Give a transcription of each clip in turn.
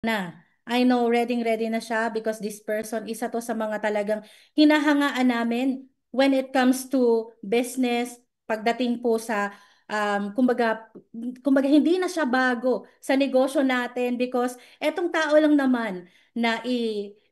na. I know ready na siya because this person isa to sa mga talagang hinahangaan namin when it comes to business pagdating po sa kumbaga hindi na siya bago sa negosyo natin because etong tao lang naman na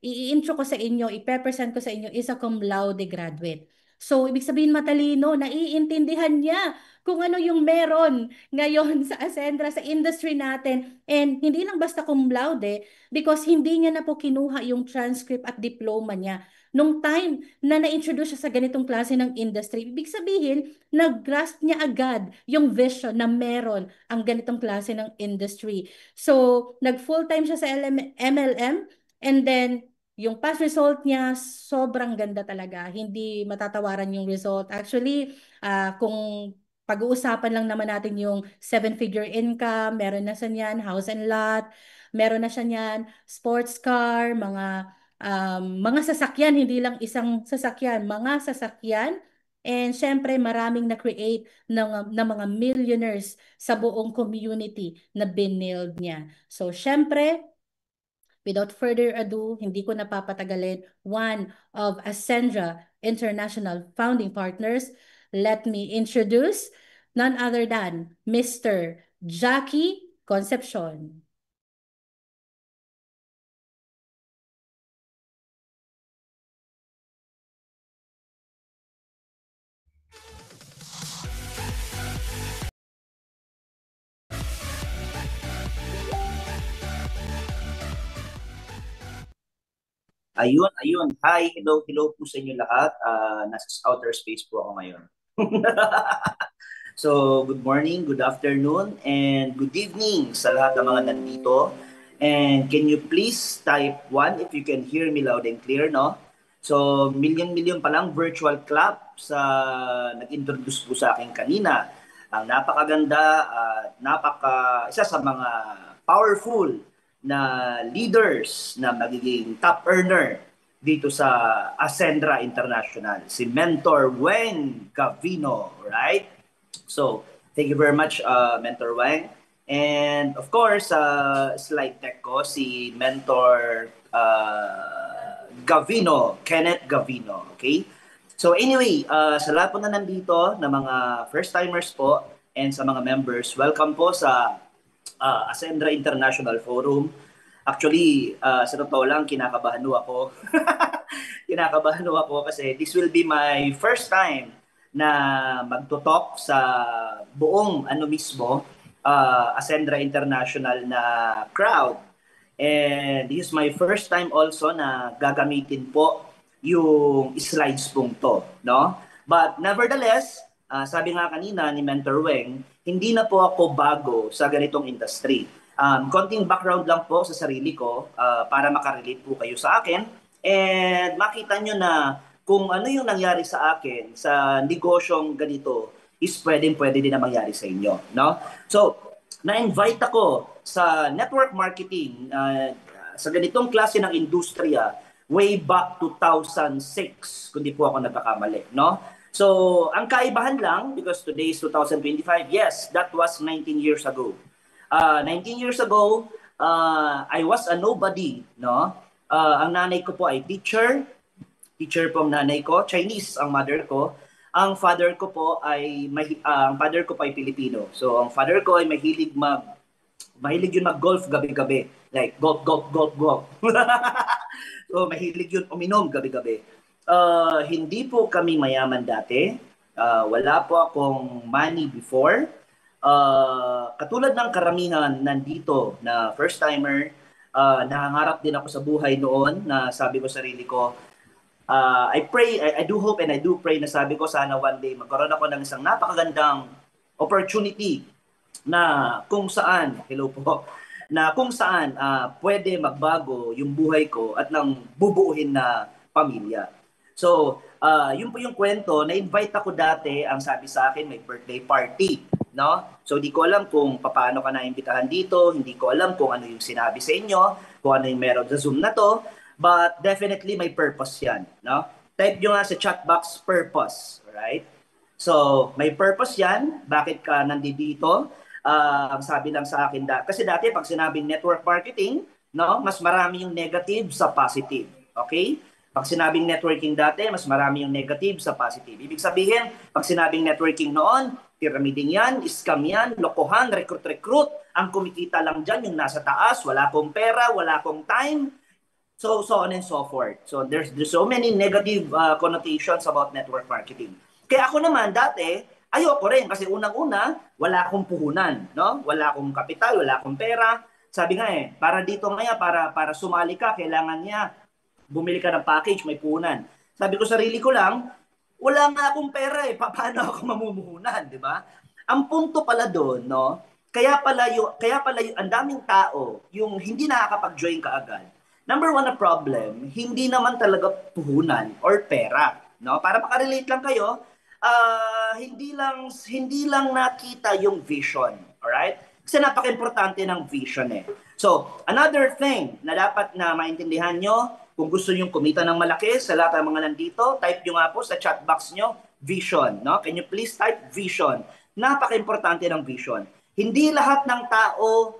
i-intro ko sa inyo, i-present ko sa inyo is a cum laude graduate. So, ibig sabihin matalino, naiintindihan niya kung ano yung meron ngayon sa Ascendra, sa industry natin. And hindi lang basta cum laude, because hindi niya na po kinuha yung transcript at diploma niya. Nung time na na-introduce siya sa ganitong klase ng industry, ibig sabihin, nag-grasp niya agad yung vision na meron ang ganitong klase ng industry. So, nag-full-time siya sa MLM, and then yung past result niya, sobrang ganda talaga. Hindi matatawaran yung result. Actually, kung pag-uusapan lang naman natin yung seven-figure income, meron na siya niyan, house and lot, meron na siya niyan, sports car, mga sasakyan, hindi lang isang sasakyan, mga sasakyan. And syempre, maraming na-create ng mga millionaires sa buong community na binild niya. So, syempre, without further ado, hindi ko napapatagalin, one of Ascendra International founding partners, let me introduce none other than Mr. Jackie Concepcion. Ayun, ayun. Hi, hello, hello po sa inyo lahat. Nasa outer space po ako ngayon. So, good morning, good afternoon, and good evening sa lahat ng mga nandito. And can you please type 1 if you can hear me loud and clear, no? So, million-million pa lang virtual clap sa nag-introduce po sa akin kanina. Ang napakaganda at isa sa mga powerful na leaders na magiging top earner dito sa Ascendra International, si Mentor Weng Gavino, right? So, thank you very much, Mentor Wang. And of course, slide tech ko, si Mentor Gavino, Kenneth Gavino. Okay? So anyway, sa lahat po na nandito na mga first-timers po and sa mga members, welcome po sa Ascendra International Forum. Actually, sa totoo lang, kinakabahan ako. Kinakabahan ako kasi this will be my first time na magto-talk sa buong mismo Ascendra International na crowd. And this is my first time also na gagamitin po yung slides pong to, no? But nevertheless, sabi nga kanina ni Mentor Weng, hindi na po ako bago sa ganitong industry. Konting background lang po sa sarili ko para makarelate po kayo sa akin and makita nyo na kung ano yung nangyari sa akin sa negosyong ganito is pwede din na mangyari sa inyo, no? So, na-invite ako sa network marketing sa ganitong klase ng industriya way back 2006, kung di po ako nagkakamali, no? So, ang kaibahan lang, because today is 2025, yes, that was 19 years ago. 19 years ago, I was a nobody, no? Ang nanay ko po ay teacher po ang nanay ko, Chinese ang mother ko. Ang father ko po ay Pilipino. So ang father ko ay mahilig yun mag-golf gabi-gabi. Like golf, golf, golf, golf. So mahilig yun uminom gabi-gabi. Hindi po kami mayaman dati. Wala po akong money before. Katulad ng karamihan nandito na first timer, nangangarap din ako sa buhay noon na sabi ko sarili ko, I pray, I do hope and I do pray na sabi ko sana one day magkaroon ako ng isang napakagandang opportunity na kung saan, hello po, na kung saan pwede magbago yung buhay ko at ng bubuuhin na pamilya. So, yun po yung kwento, na-invite ako dati, ang sabi sa akin, may birthday party, no? So, di ko alam kung paano ka naimbitahan dito, hindi ko alam kung ano yung sinabi sa inyo, kung ano yung meron sa Zoom na to, but definitely may purpose yan, no? Type nyo nga sa chat box, purpose, right? So, may purpose yan, bakit ka nandito? Ang sabi lang sa akin, kasi dati pag sinabing network marketing, no? Mas marami yung negative sa positive. Okay? Pag sinabing networking dati, mas marami yung negative sa positive. Ibig sabihin, pag sinabing networking noon, pyramiding yan, scam yan, lokohan, recruit-recruit, ang kumikita lang dyan, yung nasa taas, wala akong pera, wala akong time, so on and so forth. So there's so many negative connotations about network marketing. Kaya ako naman dati, ayoko rin kasi unang-una, wala akong puhunan, no? Wala akong kapital, wala akong pera. Sabi nga para dito nga para sumali ka, kailangan niya bumili ka ng package, may puhunan. Sabi ko sarili ko lang, wala nga akong pera paano ako mamumuhunan, di ba? Ang punto pala doon, no? Kaya pala yung ang daming tao, yung hindi nakakapag-join kaagad. Number one na problem, hindi naman talaga puhunan or pera, no? Para makarelate lang kayo, hindi lang nakita yung vision, alright? Kasi napaka-importante ng vision So, another thing na dapat na maintindihan nyo, kung gusto nyo kumita ng malaki sa lahat ng mga nandito, type nyo nga po sa chat box nyo, vision. No? Can you please type vision? Napaka-importante ng vision. Hindi lahat ng tao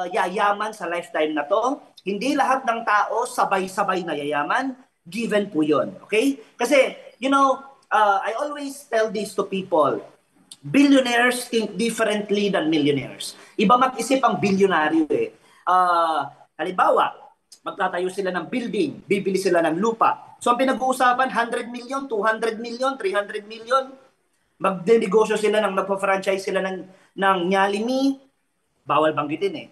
yayaman sa lifetime na to. Hindi lahat ng tao sabay-sabay na yayaman. Given po yun. Okay? Kasi, I always tell this to people. Billionaires think differently than millionaires. Iba mag-isip ang bilyonaryo halimbawa, magtatayo sila ng building, bibili sila ng lupa. So ang pinag-uusapan, 100 million, 200 million, 300 million. Magdenegosyo sila magpa-franchise sila ng Jollibee, bawal banggitin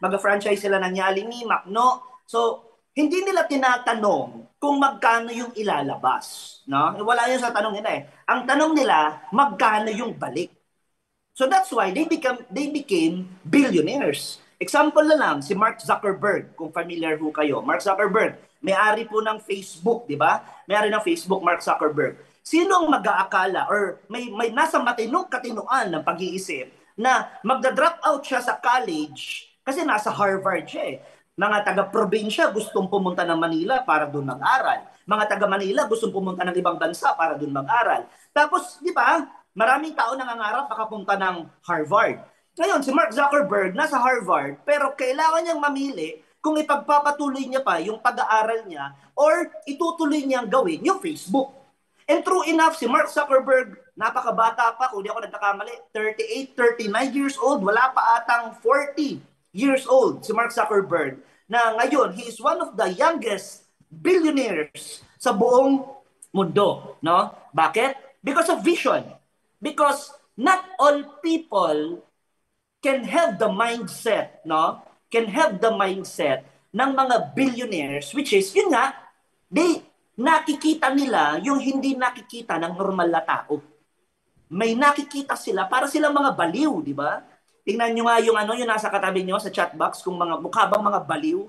Mag-franchise sila ng Jollibee, Macno. So, hindi nila tinatanong kung magkano yung ilalabas. No? Wala yun sa tanong nila Ang tanong nila, magkano yung balik. So that's why they became billionaires. Example na lang, si Mark Zuckerberg, kung familiar ho kayo. Mark Zuckerberg, may-ari po ng Facebook, di ba? May-ari ng Facebook, Mark Zuckerberg. Sino ang mag-aakala or may nasa matinong katinuan ng pag-iisip na magda-drop out siya sa college kasi nasa Harvard siya Mga taga-probinsya gustong pumunta ng Manila para doon mag-aral. Mga taga-Manila gustong pumunta ng ibang bansa para doon mag-aral. Tapos, di ba, maraming tao nangangarap makapunta ng Harvard. Ngayon, si Mark Zuckerberg nasa Harvard, pero kailangan niyang mamili kung ipagpapatuloy niya pa yung pag-aaral niya or itutuloy niyang gawin yung Facebook. And true enough, si Mark Zuckerberg, napakabata pa, kung di ako nagkakamali, 38, 39 years old, wala pa atang 40 years old si Mark Zuckerberg, na ngayon, he is one of the youngest billionaires sa buong mundo. No? Bakit? Because of vision. Because not all people can have the mindset, no? Can have the mindset ng mga billionaires, which is, yun nga, nakikita nila yung hindi nakikita ng normal na tao. May nakikita sila, para silang mga baliw, di ba? Tingnan nyo nga yung nasa katabi nyo sa chat box, kung mukha bang mga baliw.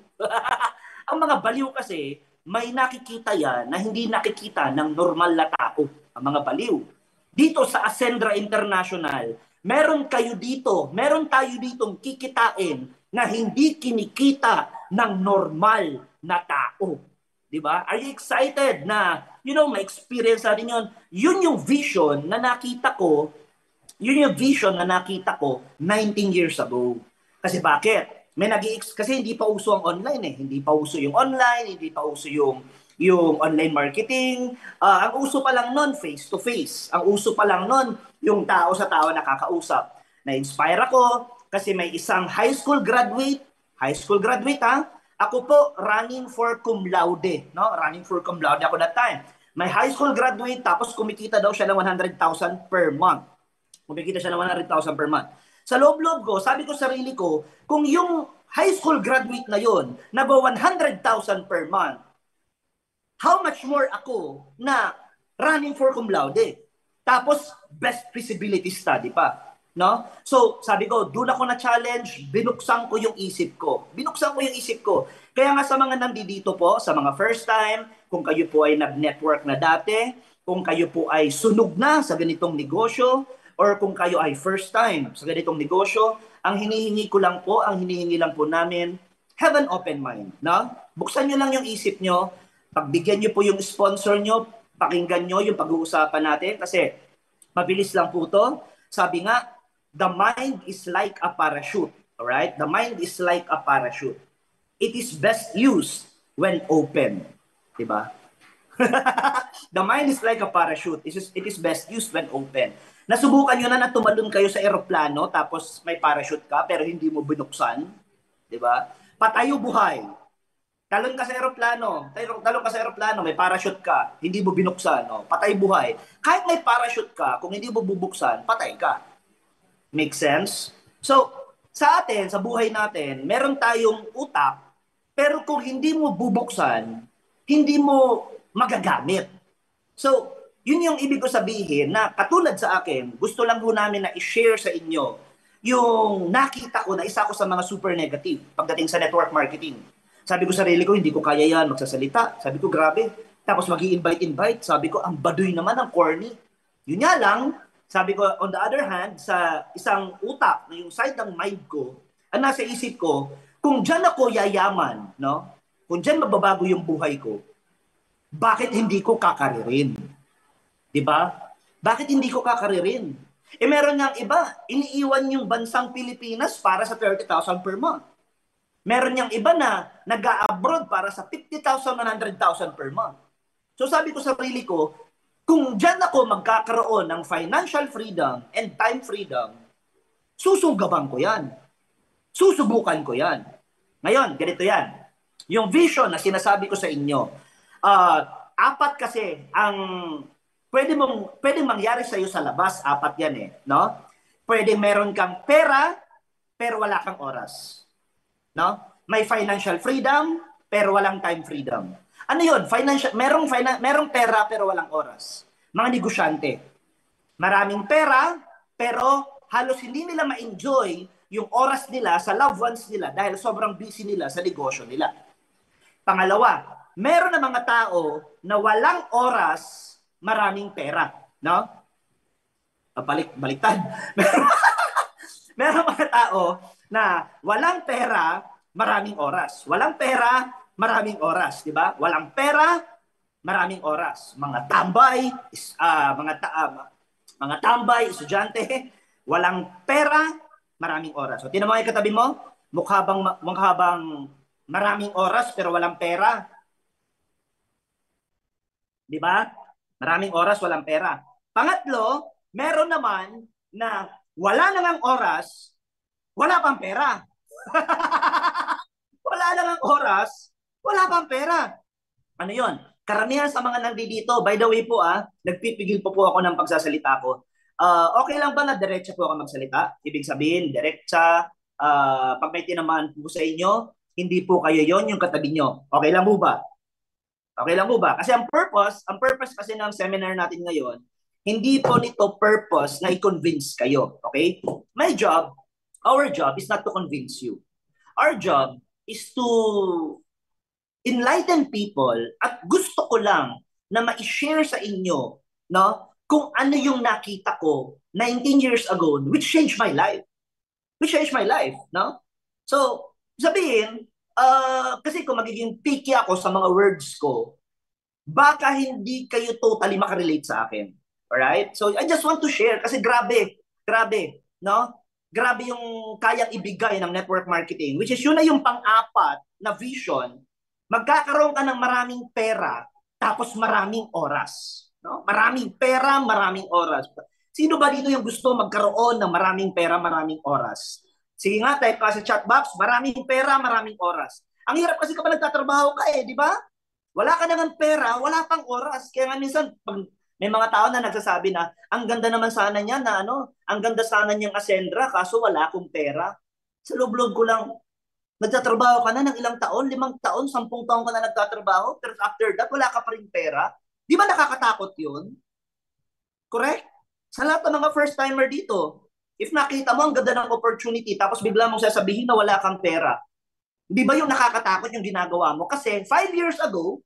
Ang mga baliw kasi, may nakikita yan na hindi nakikita ng normal na tao. Ang mga baliw. Dito sa Ascendra International, meron tayo ditong kikitain na hindi kinikita ng normal na tao. Diba? Are you excited na, ma-experience natin yun? Yun yung vision na nakita ko 19 years ago. Kasi bakit? Kasi hindi pa uso ang online Hindi pa uso yung online, hindi pa uso yung online marketing. Ang uso pa lang nun, face-to-face. Ang uso pa lang nun, yung tao sa tao nakakausap. Na-inspire ako kasi may isang high school graduate Ako po, running for cum laude. No? Running for cum laude ako that time. May high school graduate, tapos kumikita daw siya ng 100,000 per month. Kumikita siya ng 100,000 per month. Sa loob-loob ko, sabi ko sarili ko, kung yung high school graduate na yon nagawa 100,000 per month, how much more ako na running for cum laude? Tapos, best feasibility study pa. No? So, sabi ko, doon ako na-challenge, binuksan ko yung isip ko. Kaya nga sa mga nandito po, sa mga first time, kung kayo po ay nag-network na dati, kung kayo po ay sunog na sa ganitong negosyo, or kung kayo ay first time sa ganitong negosyo, ang hinihingi lang po namin, have an open mind. No? Buksan nyo lang yung isip nyo, pagbigyan nyo po yung sponsor nyo, pakinggan nyo yung pag-uusapan natin, kasi mabilis lang po to. Sabi nga, the mind is like a parachute. Alright? The mind is like a parachute. It is best used when open. Diba? The mind is like a parachute. It is best used when open. Nasubukan nyo na tumalon kayo sa eroplano tapos may parachute ka pero hindi mo binuksan? Diba? Patayo buhay. Talon ka sa eroplano, talon ka sa eroplano, may parachute ka, hindi mo binuksan, no? Patay buhay. Kahit may parachute ka, kung hindi mo bubuksan, patay ka. Make sense? So, sa atin, sa buhay natin, meron tayong utak, pero kung hindi mo bubuksan, hindi mo magagamit. So, yun yung ibig ko sabihin na katulad sa akin, gusto lang ho namin na i-share sa inyo yung nakita ko na isa ko sa mga super negative pagdating sa network marketing. Sabi ko sarili ko, hindi ko kaya yan magsasalita. Sabi ko, grabe. Tapos mag-i-invite. Sabi ko, ang baduy naman, ang corny. Yun nga lang, sabi ko, on the other hand, sa isang utak, na yung side ng mind ko, ang nasa isip ko, kung dyan ako yayaman, no? Kung dyan mababago yung buhay ko, bakit hindi ko kakaririn? Diba? Bakit hindi ko kakaririn? Eh meron niyang iba, iniiwan yung bansang Pilipinas para sa 30,000 per month. Meron niyang iba na nag-abroad para sa 50,000, 100,000 per month. So sabi ko sa sarili ko, kung dyan ako magkakaroon ng financial freedom and time freedom, susugaban ko yan. Susubukan ko yan. Ngayon, ganito yan. Yung vision na sinasabi ko sa inyo, apat kasi ang pwedeng mangyari sa iyo sa labas, apat yan eh. No? Pwedeng meron kang pera, pero wala kang oras. No? May financial freedom pero walang time freedom. Ano 'yon? Merong pera pero walang oras. Mga negosyante. Maraming pera pero halos hindi nila ma-enjoy yung oras nila sa loved ones nila dahil sobrang busy nila sa negosyo nila. Pangalawa, meron na mga tao na walang oras, maraming pera, no? Baliktad. Meron mga tao na walang pera, maraming oras. Walang pera, maraming oras, di ba? Walang pera, maraming oras. Mga tambay, mga tambay, estudyante, walang pera, maraming oras. So, tinan mo yung katabi mo, mukha bang maraming oras pero walang pera. Di ba? Maraming oras, walang pera. Pangatlo, meron naman na wala nang oras, wala pang pera. Wala lang ang oras, wala pang pera. Ano yon? Karamihan sa mga nandito, by the way po nagpipigil po ako ng pagsasalita ko. Okay lang ba na diretsa po ako magsalita? Ibig sabihin, diretsa, pag may tinamaan po sa inyo, hindi po kayo yon yung katabi nyo. Okay lang po ba? Okay lang po ba? Kasi ang purpose kasi ng seminar natin ngayon, hindi po nito purpose na i-convince kayo. Okay? Our job is not to convince you. Our job is to enlighten people at gusto ko lang na ma-share sa inyo, no, kung ano yung nakita ko 19 years ago which changed my life. Which changed my life, no? So, sabihin, kasi kung magiging picky ako sa mga words ko, baka hindi kayo totally makarelate sa akin. Alright? So, I just want to share kasi grabe, no? Grabe yung kayang ibigay ng network marketing, which is yun na yung pang-apat na vision. Magkakaroon ka ng maraming pera, tapos maraming oras. No? Maraming pera, maraming oras. Sino ba dito yung gusto magkaroon ng maraming pera, maraming oras? Sige nga, type ka sa chat box, maraming pera, maraming oras. Ang hirap kasi kapag nagtatrabaho ka di ba? Wala ka naman pera, wala pang oras. Kaya nga minsan, may mga tao na nagsasabi na, ang ganda naman sana niya na ang ganda sana niyang Ascendra, kaso wala akong pera. Sa loob-loob ko lang, nagtatrabaho ka na ng ilang taon, 5 taon, 10 taon ka na nagtatrabaho, pero after that, wala ka pa rin pera. Di ba nakakatakot yun? Correct? Sa lahat ng mga first-timer dito, if nakita mo ang ganda ng opportunity, tapos bigla mong sasabihin na wala kang pera, di ba yung nakakatakot yung ginagawa mo? Kasi 5 years ago,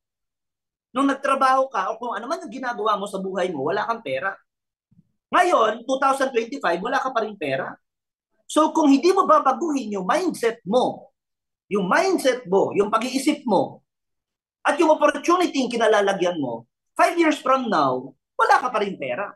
nung nagtrabaho ka o kung ano man yung ginagawa mo sa buhay mo, wala kang pera. Ngayon, 2025, wala ka pa rin pera. So kung hindi mo babaguhin yung mindset mo, yung pag-iisip mo, at yung opportunity yung kinalalagyan mo, 5 years from now, wala ka pa rin pera.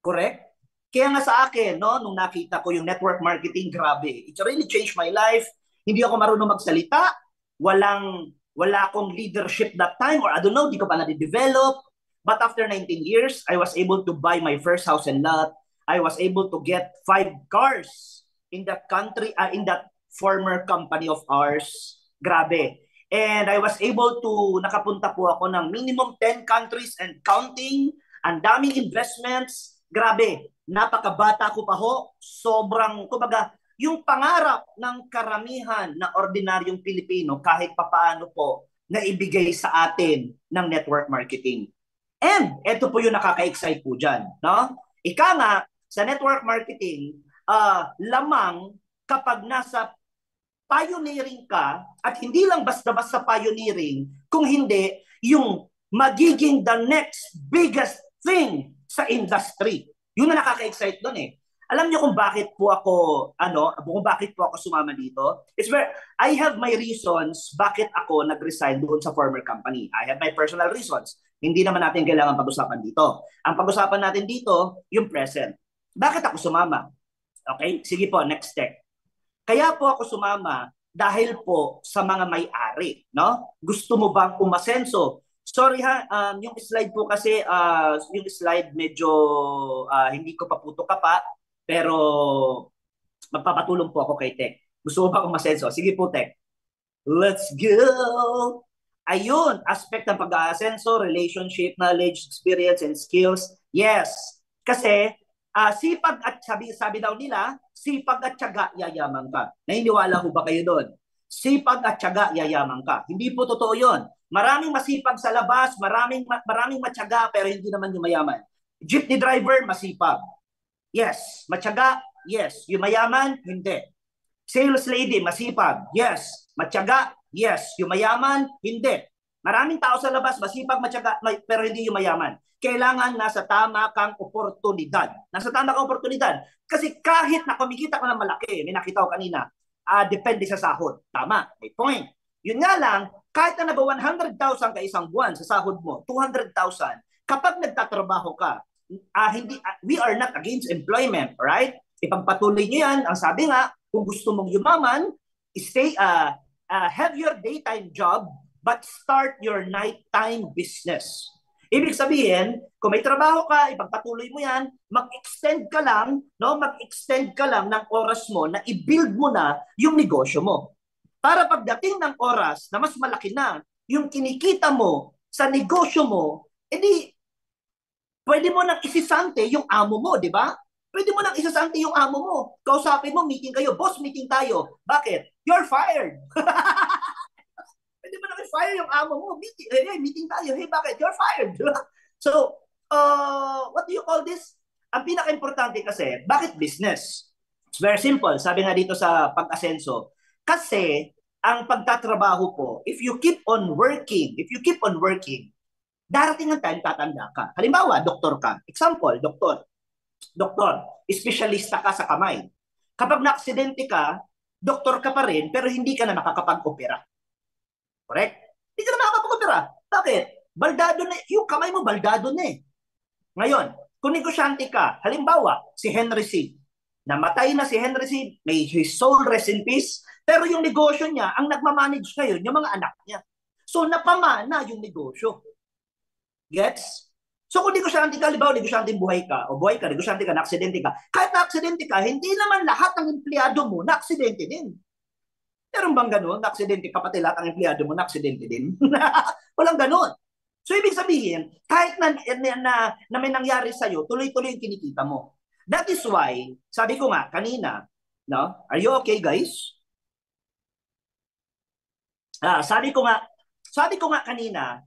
Correct? Kaya nga sa akin, no, nung nakita ko yung network marketing, grabe. It really changed my life. Hindi ako marunong magsalita. Wala akong leadership that time, or I don't know, di ko pa na-develop. But after 19 years, I was able to buy my first house and lot. I was able to get 5 cars in that country, in that former company of ours. Grabe. And I was able to, nakapunta po ako ng minimum 10 countries and counting. Ang daming investments. Grabe, napakabata ko pa ho. Sobrang, kumbaga, yung pangarap ng karamihan na ordinaryong Pilipino kahit papaano po na ibigay sa atin ng network marketing. And ito po yung nakaka-excite po dyan. No? Ika nga, sa network marketing, lamang kapag nasa pioneering ka, at hindi lang basta-basta pioneering, kung hindi, yung magiging the next biggest thing sa industry. Yun na nakaka-excite doon eh. Alam niyo kung bakit po ako, kung bakit po ako sumama dito? It's where I have my reasons bakit ako nag-resign doon sa former company. I have my personal reasons. Hindi naman natin kailangan pag-usapan dito. Ang pag-usapan natin dito, yung present. Bakit ako sumama? Okay? Sige po, next step. Kaya po ako sumama dahil po sa mga may-ari, no? Gusto mo bang umasenso? Sorry ha, yung slide po kasi, yung slide medyo hindi ko paputo ka pa, pero magpapatulong po ako kay Tech. Gusto mo bang umasenso? Sige po, Tech. Let's go! Ayun, aspect ng pag-aasenso, relationship, knowledge, experience, and skills. Yes, kasi sipag at sabi daw nila, sipag at tiyaga, yayaman ka. Naniniwala ho ba kayo doon? Sipag at tiyaga, yayaman ka. Hindi po totoo yun. Maraming masipag sa labas, maraming matyaga, pero hindi naman yung mayaman. Jeepney driver, masipag. Yes. Matyaga, yes. Yung mayaman, hindi. Sales lady, masipag. Yes. Matyaga, yes. Yung mayaman, hindi. Maraming tao sa labas, masipag, matyaga, pero hindi yung mayaman. Kailangan nasa tama kang oportunidad. Nasa tama kang oportunidad. Kasi kahit na kumikita ka ng malaki, may nakita ko kanina, depende sa sahod. Tama, may point. Yun nga lang, kahit na nag-100,000 ka isang buwan sa sahod mo, 200,000, kapag nagtatrabaho ka, we are not against employment, right? Ipagpatuloy nyo yan. Ang sabi nga, kung gusto mong yumaman, have your daytime job, but start your nighttime business. Ibig sabihin, kung may trabaho ka, ipagpatuloy mo yan, mag-extend ka lang, no? Mag-extend ka lang ng oras mo na i-build mo na yung negosyo mo. Para pagdating ng oras na mas malaki na yung kinikita mo sa negosyo mo, edi pwede mo nang isisante yung amo mo, di ba? Pwede mo nang isasante yung amo mo. Kausapin mo, meeting kayo. Boss, meeting tayo. Bakit? You're fired. Pwede mo nang i-fire yung amo mo. Meeting tayo. Hey, bakit? You're fired. So, what do you call this? Ang pinaka-importante kasi, bakit business? It's very simple. Sabi nga dito sa pag-asenso. Kasi, ang pagtatrabaho po, if you keep on working, darating ang time tatanda ka. Halimbawa, doktor ka. Example, doktor, espesyalista ka sa kamay. Kapag na-aksidente ka, doktor ka pa rin, pero hindi ka na makakapag-opera. Correct? Hindi ka na makakapag-opera. Bakit? Baldado na, yung kamay mo baldado na eh. Ngayon, kung negosyante ka, halimbawa, si Henry C. Namatay na si Henry C. May his soul rest in peace. Pero yung negosyo niya, ang nagmamanage ngayon, yung mga anak niya. So, napamana yung negosyo. Gets? So kung negosyante ka, halimbawa negosyante buhay ka, o buhay ka, negosyante ka, na-aksidente ka, kahit na-aksidente ka, hindi naman lahat ng empleyado mo na-aksidente din. Meron bang ganun? Na-aksidente ka, pati lahat ng empleyado mo na-aksidente din? Walang ganun. So ibig sabihin, kahit na may nangyari sa'yo, tuloy-tuloy yung kinikita mo. That is why, sabi ko nga kanina, no? Are you okay, guys? Sabi ko nga kanina,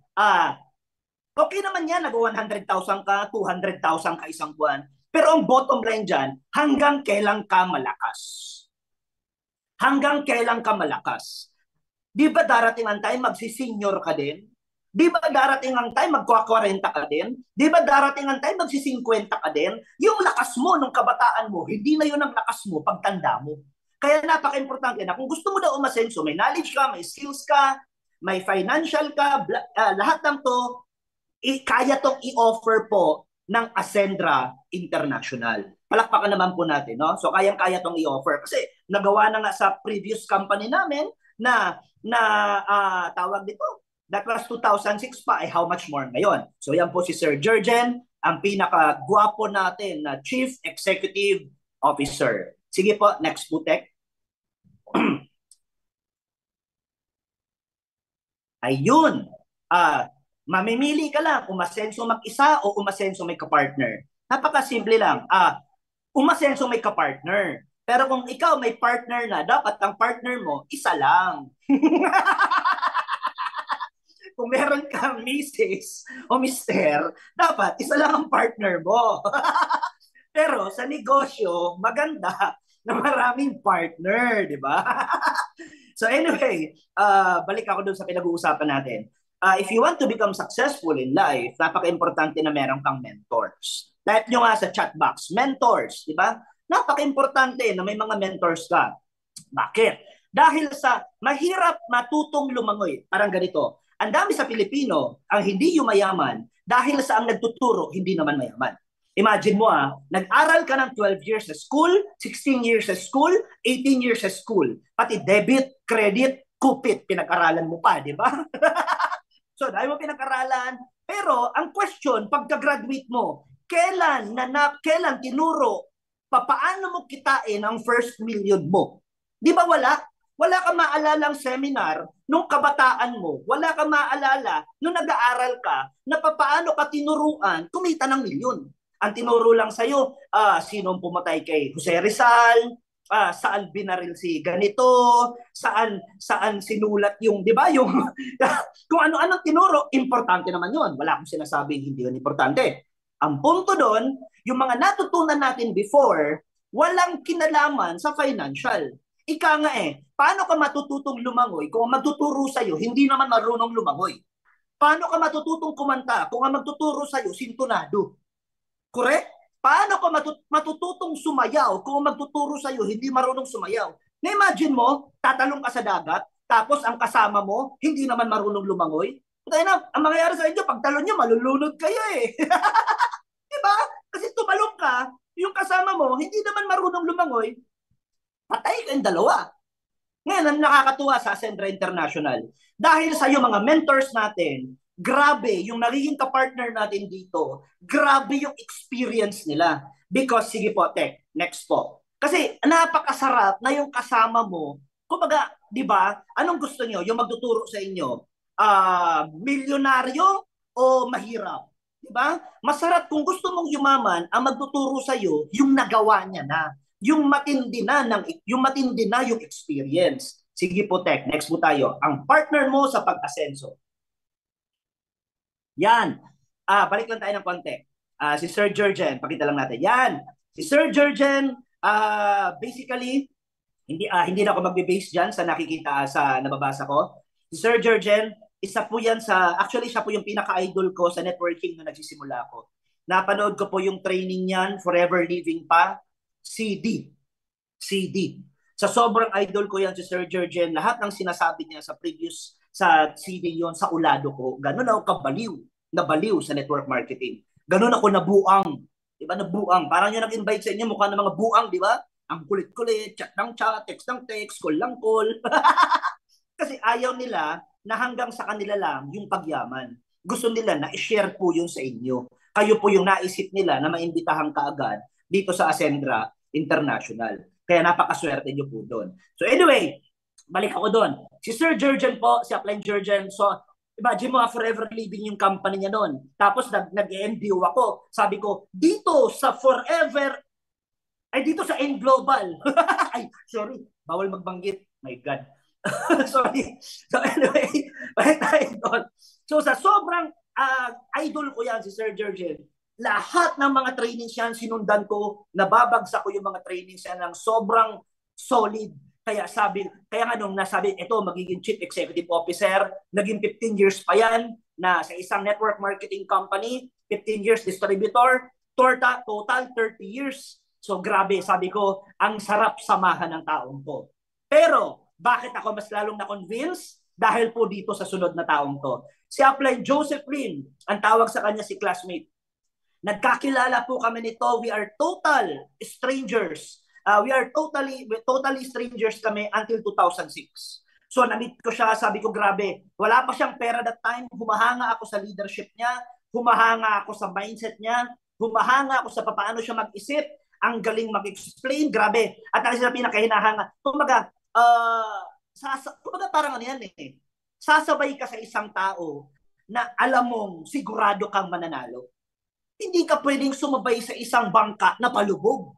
okay naman yan, nag-100,000 ka, 200,000 ka isang buwan. Pero ang bottom line dyan, hanggang kailan ka malakas? Hanggang kailan ka malakas? Di ba darating ang time, magsisenior ka din? Di ba darating ang time, magkwa-40 ka din? Di ba darating ang time, magsi-50 ka din? Yung lakas mo nung kabataan mo, hindi na yun ang lakas mo pagtanda mo. Kaya napaka-importante na kung gusto mo na umasenso, may knowledge ka, may skills ka, may financial ka, lahat ng to, kaya tong i-offer po ng Ascendra International. Palakpakan naman po natin, no? So kayang-kaya tong i-offer kasi nagawa na nga sa previous company namin na tawag dito. That was 2006 pa, how much more ngayon? So yan po si Sir Jurgen, ang pinaka-gwapo natin na Chief Executive Officer. Sige po, next po, Tek. Ayun. Mamimili ka lang, umasenso mag-isa o umasenso may kapartner. Napakasimple lang. Umasenso may kapartner. Pero kung ikaw may partner na, dapat ang partner mo, isa lang. Kung meron kang misis o mister, dapat isa lang ang partner mo. Pero sa negosyo, maganda na maraming partner, di ba? So anyway, balik ako dun sa pinag-uusapan natin. If you want to become successful in life, napaka-importante na meron kang mentors. Type nyo nga sa chat box, mentors, di ba? Napaka-importante na may mga mentors ka. Bakit? Dahil sa mahirap matutong lumangoy, parang ganito, ang dami sa Pilipino ang hindi yumayaman dahil sa ang nagtuturo hindi naman mayaman. Imagine mo nag-aral ka ng 12 years sa school, 16 years sa school, 18 years sa school. Pati debit, credit, kupit, pinag-aralan mo pa, di ba? So, dahil mo pinag-aralan, pero ang question, pagka-graduate mo, kailan tinuro, paano mo kitain ang first million mo? Di ba wala? Wala kang maalalang seminar nung kabataan mo. Wala kang maalala nung nag-aaral ka na paano ka tinuruan kumita ng milyon. Ang tinuro lang sa'yo, sinong pumatay kay Jose Rizal, saan binaril si ganito, saan sinulat yung, di ba, yung kung ano-anong tinuro, importante naman yun. Wala akong sinasabing hindi yun importante. Ang punto doon, yung mga natutunan natin before, walang kinalaman sa financial. Ika nga paano ka matututong lumangoy kung ang magtuturo sa'yo, hindi naman marunong lumangoy? Paano ka matututong kumanta kung ang magtuturo sa'yo, sintonado? Correct? Paano ka matututong sumayaw kung ang magtuturo sa'yo, hindi marunong sumayaw? Na-imagine mo, tatalong ka sa dagat, tapos ang kasama mo, hindi naman marunong lumangoy? Kaya na, ang mangyayari sa inyo, pag talon nyo, malulunod kayo Diba? Kasi tumalong ka, yung kasama mo, hindi naman marunong lumangoy, patay kayong dalawa. Ngayon, ang nakakatuwa sa Ascendra International, dahil sa yung mga mentors natin, grabe yung nagiging kapartner natin dito, grabe yung experience nila. Because, sige po, Tek, next po. Kasi napakasarap na yung kasama mo, kumbaga, di ba, anong gusto nyo? Yung magtuturo sa inyo, milyonaryo o mahirap? Di ba? Masarap kung gusto mong yumaman, ang magtuturo sa iyo, yung nagawa niya na yung matindi na yung experience. Sige po, Tek, next po tayo. Ang partner mo sa pag-asenso. Yan. Balik lang tayo ng konti. Si Sir Jurgen, pakita lang natin. Yan. Si Sir Jurgen, basically, hindi na ako magbe-base dyan sa nakikita sa nababasa ko. Si Sir Jurgen, isa po yan actually siya po yung pinaka-idol ko sa networking na nagsisimula ko. Napanood ko po yung training niyan, Forever Living pa, CD. Sa sobrang idol ko yan si Sir Jurgen, lahat ng sinasabi niya sa CD yon sa ulado ko, ganun ako nabaliw sa network marketing. Ganun ako nabuang. Diba, nabuang. Parang yung nag-invite sa inyo, mukha ng mga buang, di ba? Ang kulit-kulit, chat ng chat, text ng text, call lang call. Kasi ayaw nila na hanggang sa kanila lang yung pagyaman. Gusto nila na i-share po yun sa inyo. Kayo po yung naisip nila na maimbitahan kaagad dito sa Ascendra International. Kaya napakaswerte nyo po doon. So anyway, balik ako doon. Si Sir Jurgen po, si Upline Jurgen, so imagine mo, Forever Living yung company niya noon. Tapos nag-MBO ako. Sabi ko, dito sa Forever, dito sa N Global. Ay, sorry, bawal magbanggit. My God. Sorry. So anyway, balik tayo doon. So sa sobrang idol ko yan, si Sir Jurgen, lahat ng mga trainings yan, sinundan ko, nababagsak ko yung mga trainings yan ng sobrang solid. Kaya nga nung nasabi, ito magiging Chief Executive Officer, naging 15 years pa yan na sa isang network marketing company, 15 years distributor, total 30 years. So grabe, sabi ko, ang sarap samahan ng taong to. Pero, bakit ako mas lalong na-convince? Dahil po dito sa sunod na taong to. Si Upline Joseph Lin, ang tawag sa kanya si classmate. Nagkakilala po kami nito. We are total strangers. We are totally strangers kami until 2006. So na-meet ko siya, sabi ko grabe, wala pa siyang pera that time, humahanga ako sa leadership niya, humahanga ako sa mindset niya, humahanga ako sa paano siya mag-isip, ang galing mag-explain, grabe. At ang sila pinakahinahanga. Kumbaga, kumbaga parang ano yan eh, sasabay ka sa isang tao na alam mong sigurado kang mananalo. Hindi ka pwedeng sumabay sa isang bangka na palubog.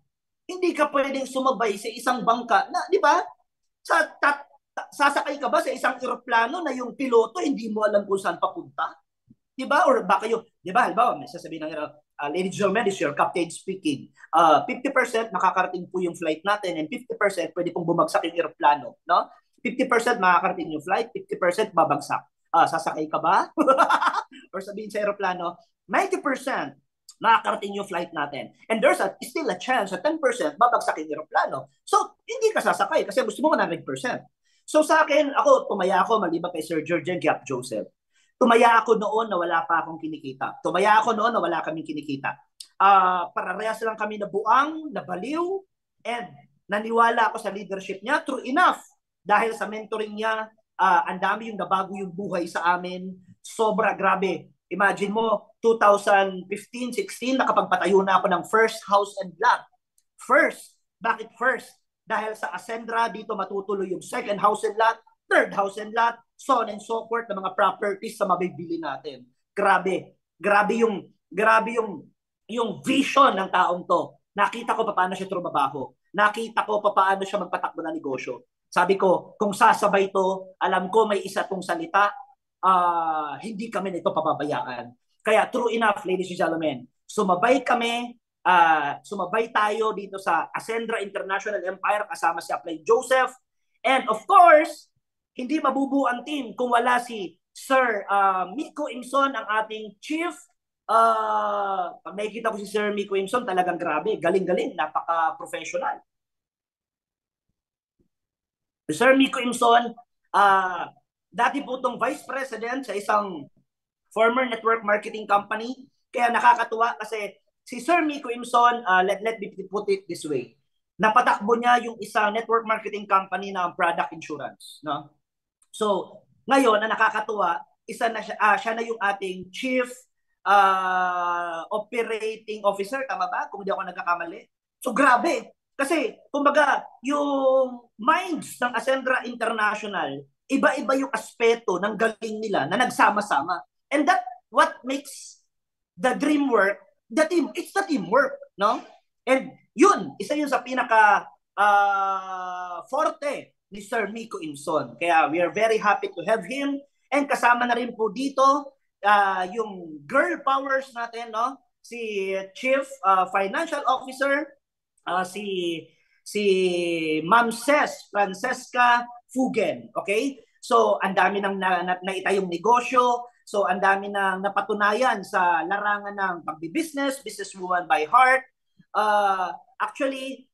Hindi ka pwedeng sumabay sa isang bangka na, di ba? Sasakay ka ba sa isang eroplano na yung piloto hindi mo alam kung saan papunta? Di ba? Or baka yung, di ba, halimbawa, may sasabihin ng ladies and gentlemen, this is your captain speaking. 50% makakarating po yung flight natin and 50% pwede pong bumagsak yung eroplano. No? 50% makakarating yung flight, 50% babagsak. Sasakay ka ba? Or sabihin sa eroplano, 90% makakarating yung flight natin. And there's still a chance na 10% babagsak yung eroplano. So, hindi ka sasakay kasi gusto mo 100%. So sa akin, tumaya ako maliban kay Sir George and Gap Joseph. Tumaya ako noon na wala pa akong kinikita. Tumaya ako noon na wala kaming kinikita. Pararehas lang kami na buang, na baliw, and naniwala ako sa leadership niya. True enough, dahil sa mentoring niya, ang dami yung nabago yung buhay sa amin. Sobra grabe. Imagine mo, 2015-16, nakapagpatayo na ako ng first house and lot. First. Bakit first? Dahil sa Ascendra, dito matutuloy yung second house and lot, third house and lot, so on and so forth, na mga properties sa mabibili natin. Grabe. Grabe yung vision ng taong to. Nakita ko paano siya trumabaho. Nakita ko paano siya magpatakbo ng negosyo. Sabi ko, kung sasabay to, alam ko may isa tong salita, hindi kami nito pababayaan. Kaya true enough, ladies and gentlemen, sumabay kami, sumabay tayo dito sa Ascendra International Empire kasama si Applied Joseph. And of course, hindi mabubuo ang team kung wala si Sir Miko Imson, ang ating chief. Pag nakikita ko si Sir Miko Imson, talagang grabe, galing-galing, napaka-professional. Sir Miko Imson, dati po itong vice president sa isang former network marketing company. Kaya nakakatuwa kasi si Sir Miko Imson, let me put it this way. Napatakbo niya yung isang network marketing company na product insurance. No? So, ngayon, na nakakatuwa, siya na yung ating chief operating officer. Tama ba? Kung hindi ako nagkakamali. So, grabe. Kasi, kumbaga, yung minds ng Ascendra International, iba-iba yung aspeto ng galing nila na nagsama-sama. And that what makes the dream work, it's the teamwork, no? And yun, isa yun sa pinaka forte ni Sir Miko Imson. Kaya we are very happy to have him. And kasama na rin po dito yung girl powers natin, no? Si Chief Financial Officer, si Ma'am Ces Francesca Fugen, okay? So, ang dami nang naitayong negosyo. So, ang dami nang napatunayan sa larangan ng pagbibusiness, businesswoman by heart. Actually,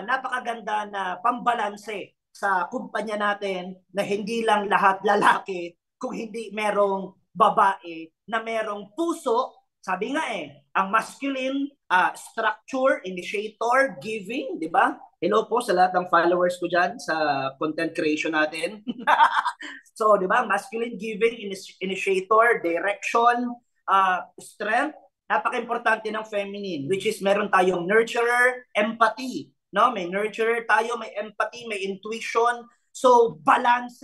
napakaganda na pambalanse sa kumpanya natin na hindi lang lahat lalaki, kung hindi merong babae na merong puso. Sabi nga ang masculine structure, initiator, giving, di ba? Hello po sa lahat ng followers ko dyan sa content creation natin. So, di ba? Masculine, giving, initiator, direction, strength. Napaka-importante ng feminine, which is meron tayong nurturer, empathy. No? May nurturer tayo, may empathy, may intuition. So, balance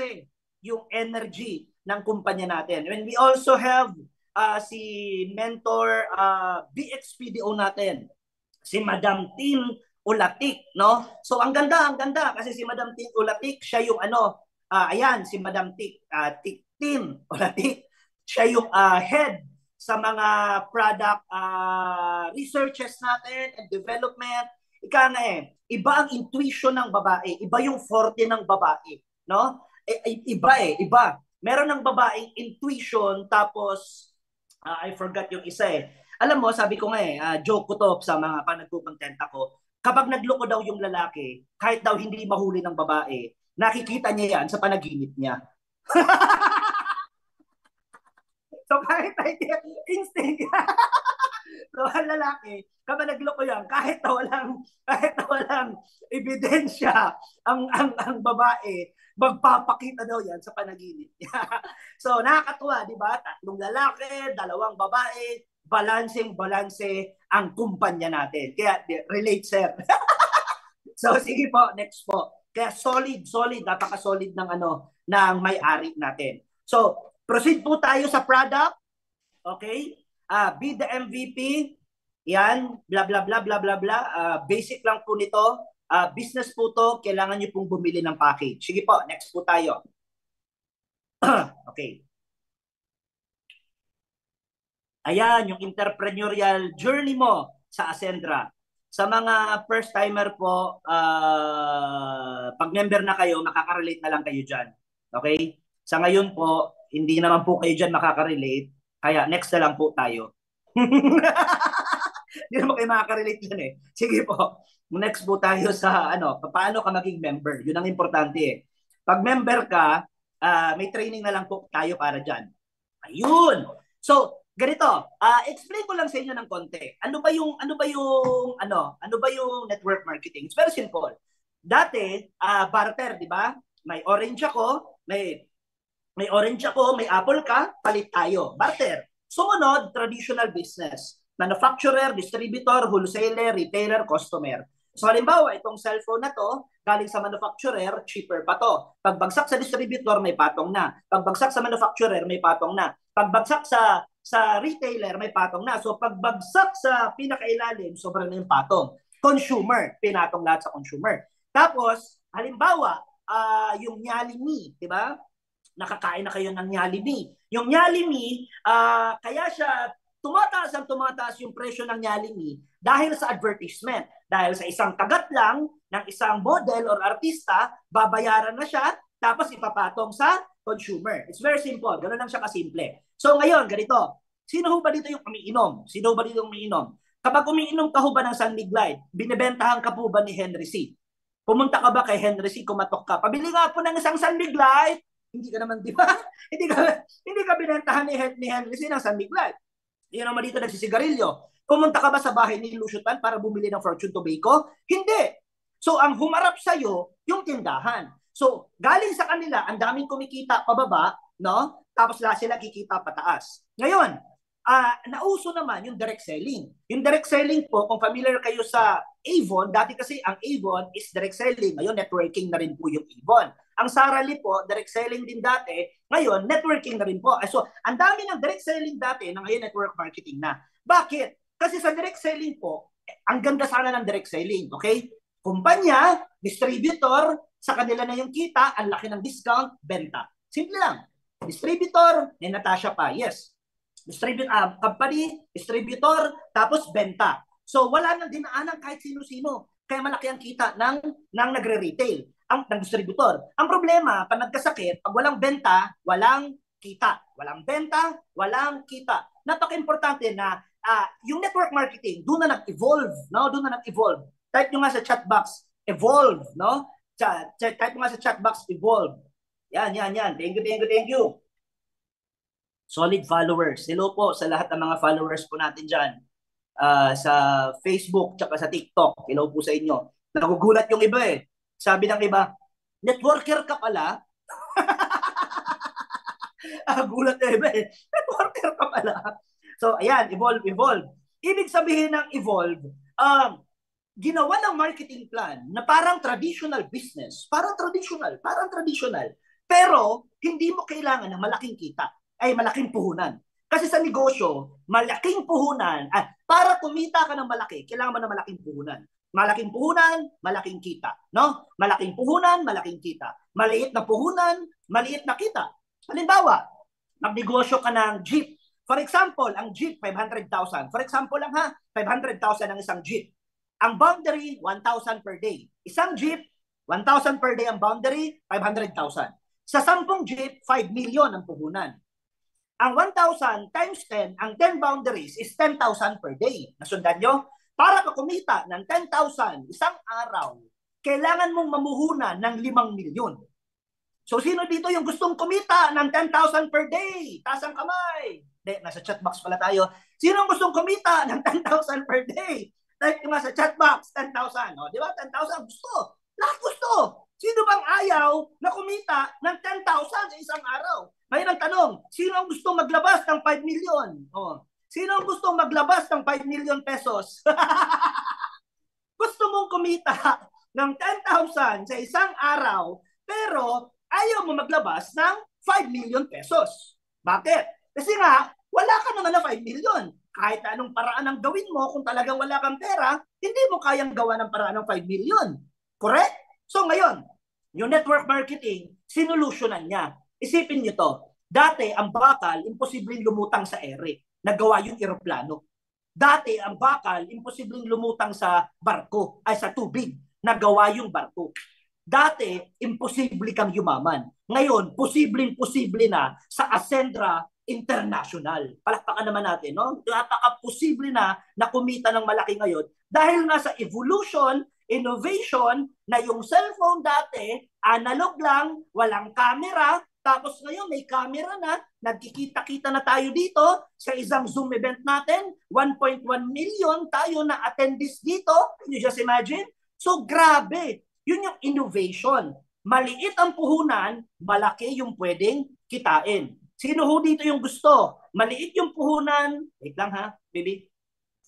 yung energy ng kumpanya natin. When we also have si mentor BXPDO natin, si Madam Tin Ulatik, no? So ang ganda kasi si Madam Tin Ulatik, siya yung ayan, si Madam Tin Ulatik, siya yung head sa mga product researches natin and development. Ika nga iba ang intuition ng babae, iba yung forte ng babae, no? Iba. Meron ng babaeng intuition, tapos I forgot yung isa Alam mo, sabi ko nga joke ko to sa mga nagko-content ako. Kapag nagloko daw yung lalaki, kahit daw hindi mahuli ng babae, nakikita niya yan sa panaginip niya. So kahit idea, instinct. So ang lalaki, kapag nagloko yan, kahit na walang ebidensya ang babae, magpapakita daw yan sa panaginip. So nakakatuwa, di ba? 3 lalaki, 2 babae, balancing-balanse ang kumpanya natin. Kaya relate, sir. So sige po, next po. Kaya solid, napaka-solid ng ng may-ari natin. So, proceed po tayo sa product. Okay? Be the MVP. Yan, bla bla bla bla bla bla. Basic lang po nito. Business po to, kailangan niyo pong bumili ng package. Sige po, next po tayo. Okay. Ayan, yung entrepreneurial journey mo sa Ascendra. Sa mga first timer po, pag member na kayo, makaka-relate na lang kayo dyan. Okay? Sa ngayon po, hindi naman po kayo dyan makaka-relate. Kaya next na lang po tayo. Hindi naman kayo makaka-relate dyan eh. Sige po. Next po tayo sa paano ka maging member. Yun ang importante eh. Pag member ka, may training na lang po tayo para dyan. Ayun. So, ganito, explain ko lang sa inyo ng konti. Ano ba yung network marketing? It's very simple. Dati, barter, di ba? May orange ako, may apple ka, palit tayo. Barter. Sumunod, traditional business. Manufacturer, distributor, wholesaler, retailer, customer. So halimbawa, itong cellphone na to, galing sa manufacturer, cheaper pa to. Pagbagsak sa distributor, may patong na. Pagbagsak sa manufacturer, may patong na. Pagbagsak sa retailer, may patong na. So pagbagsak sa pinakailalim, sobrang na yung patong. Consumer, pinatong lahat sa consumer. Tapos, halimbawa, yung Nyalimi, di ba? Nakakain na kayo ng Nyalimi. Yung Nyalimi, kaya siya tumataas yung presyo ng Nyalimi dahil sa advertisement. Dahil sa isang kagat lang ng isang model or artista, babayaran na siya, tapos ipapatong sa consumer. It's very simple. Ganun lang siya kasimple. So ngayon, ganito. Sino ho ba dito yung umiinom? Kapag umiinom ka ho ba ng San Miglite, binibentahan ka po ba ni Henry C? Pumunta ka ba kay Henry C, kumatok ka? Pabili nga po ng isang San Miglite. Hindi ka naman, di ba? hindi ka binentahan ni Henry C ng San Miglite. Hindi naman dito nagsisigarilyo. Pumunta ka ba sa bahay ni Lusutan para bumili ng Fortune Tobacco? Hindi. So, ang humarap sa'yo, yung tindahan. So, galing sa kanila, ang daming kumikita pababa, no? Tapos sila kikita pataas. Ngayon, nauso naman yung direct selling. Yung direct selling po, kung familiar kayo sa Avon, dati kasi ang Avon is direct selling. Ngayon, networking na rin po yung Avon. Ang Sarali po, direct selling din dati. Ngayon, networking na rin po. So, ang dami ng direct selling dati na ngayon network marketing na. Bakit? Kasi sa direct selling po, ang ganda sana ng direct selling, okay? Kumpanya, distributor, sa kanila na yung kita, ang laki ng discount, benta. Simple lang. Distributor, ni Natasha pa, yes. Company, distributor, tapos benta. So wala nang dinaanan kahit sino-sino. Kaya malaki ang kita ng nagre-retail, ng distributor. Ang problema, pag nagkasakit, pag walang benta, walang kita. Walang benta, walang kita. Napaka-importante na yung network marketing, doon na nag-evolve, no? Doon na nag-evolve. Type nyo nga sa chat box, evolve, no? Type nyo nga sa chat box, evolve. Yan. Thank you. Solid followers. Hello po sa lahat ng mga followers po natin dyan. Sa Facebook, tsaka sa TikTok. Hello po sa inyo. Nagugulat yung iba eh. Sabi ng iba, networker ka pala? Gulat na iba eh. Networker ka pala? So, ayan, evolve. Ibig sabihin ng evolve, ginawa ng marketing plan na parang traditional business. Parang traditional. Pero, hindi mo kailangan ng malaking kita. Ay, malaking puhunan. Kasi sa negosyo, malaking puhunan, para kumita ka ng malaki, kailangan mo ng malaking puhunan. Malaking puhunan, malaking kita. No? Malaking puhunan, malaking kita. Maliit na puhunan, maliit na kita. Halimbawa, magnegosyo ka ng jeep. For example, ang jeep, 500,000. For example lang ha, 500,000 ang isang jeep. Ang boundary, 1,000 per day. Isang jeep, 1,000 per day ang boundary, 500,000. Sa 10 jeep, 5 million ang puhunan. Ang 1,000 times 10, ang 10 boundaries is 10,000 per day. Nasundan nyo? Para ka kumita ng 10,000 isang araw, kailangan mong mamuhunan ng 5 milyon. So, sino dito yung gustong kumita ng 10,000 per day? Taas ang kamay. Hindi, nasa chat box pala tayo. Sino ang gustong kumita ng 10,000 per day? Type nyo nga sa chat box, 10,000. O, di ba? 10,000 gusto. Lahat gusto. Sino bang ayaw na kumita ng 10,000 sa isang araw? Ngayon ang tanong, sino ang gustong maglabas ng 5 million? O, sino ang gustong maglabas ng 5 million pesos? Gusto mong kumita ng 10,000 sa isang araw, pero ayaw mo maglabas ng 5 million pesos. Bakit? Kasi nga, wala ka naman na 5 million. Kahit anong paraan ang gawin mo, kung talagang wala kang pera, hindi mo kayang gawa ng paraan ng 5 million. Correct? So ngayon, yung network marketing, sinolusyunan niya. Isipin niyo to, dati ang bakal, imposibleng lumutang sa ere. Nagawa yung eroplano. Dati ang bakal, imposibleng lumutang sa barko, ay sa tubig. Nagawa yung barko. Dati, imposible kang yumaman. Ngayon, posibleng-posible na sa Ascendra International. Palakpakan naman natin, no? Napaka-posible na kumita ng malaki ngayon dahil nga sa evolution, innovation, na yung cellphone dati, analog lang, walang camera, tapos ngayon may camera na, nagkikita-kita na tayo dito sa isang Zoom event natin, 1.1 million tayo na attendees dito. Can you just imagine? So grabe, yun yung innovation. Maliit ang puhunan, malaki yung pwedeng kitain. Sino ho dito yung gusto? Maliit yung puhunan, wait lang ha, baby.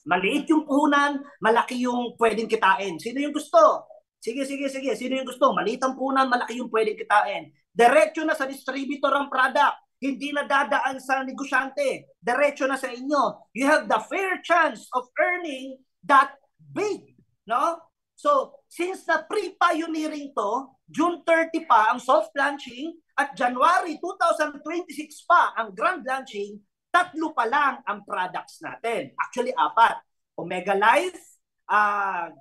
Maliit yung puhunan, malaki yung pwedeng kitain. Sino yung gusto? Sige. Sino yung gusto? Maliit ang puhunan, malaki yung pwedeng kitain. Diretso na sa distributor ang product. Hindi na dadaan sa negosyante. Diretso na sa inyo. You have the fair chance of earning that big. No? So, since na pre-pioneering to, June 30 pa ang soft launching at January 2026 pa ang grand launching, 3 pa lang ang products natin. Actually, 4. Omega Life,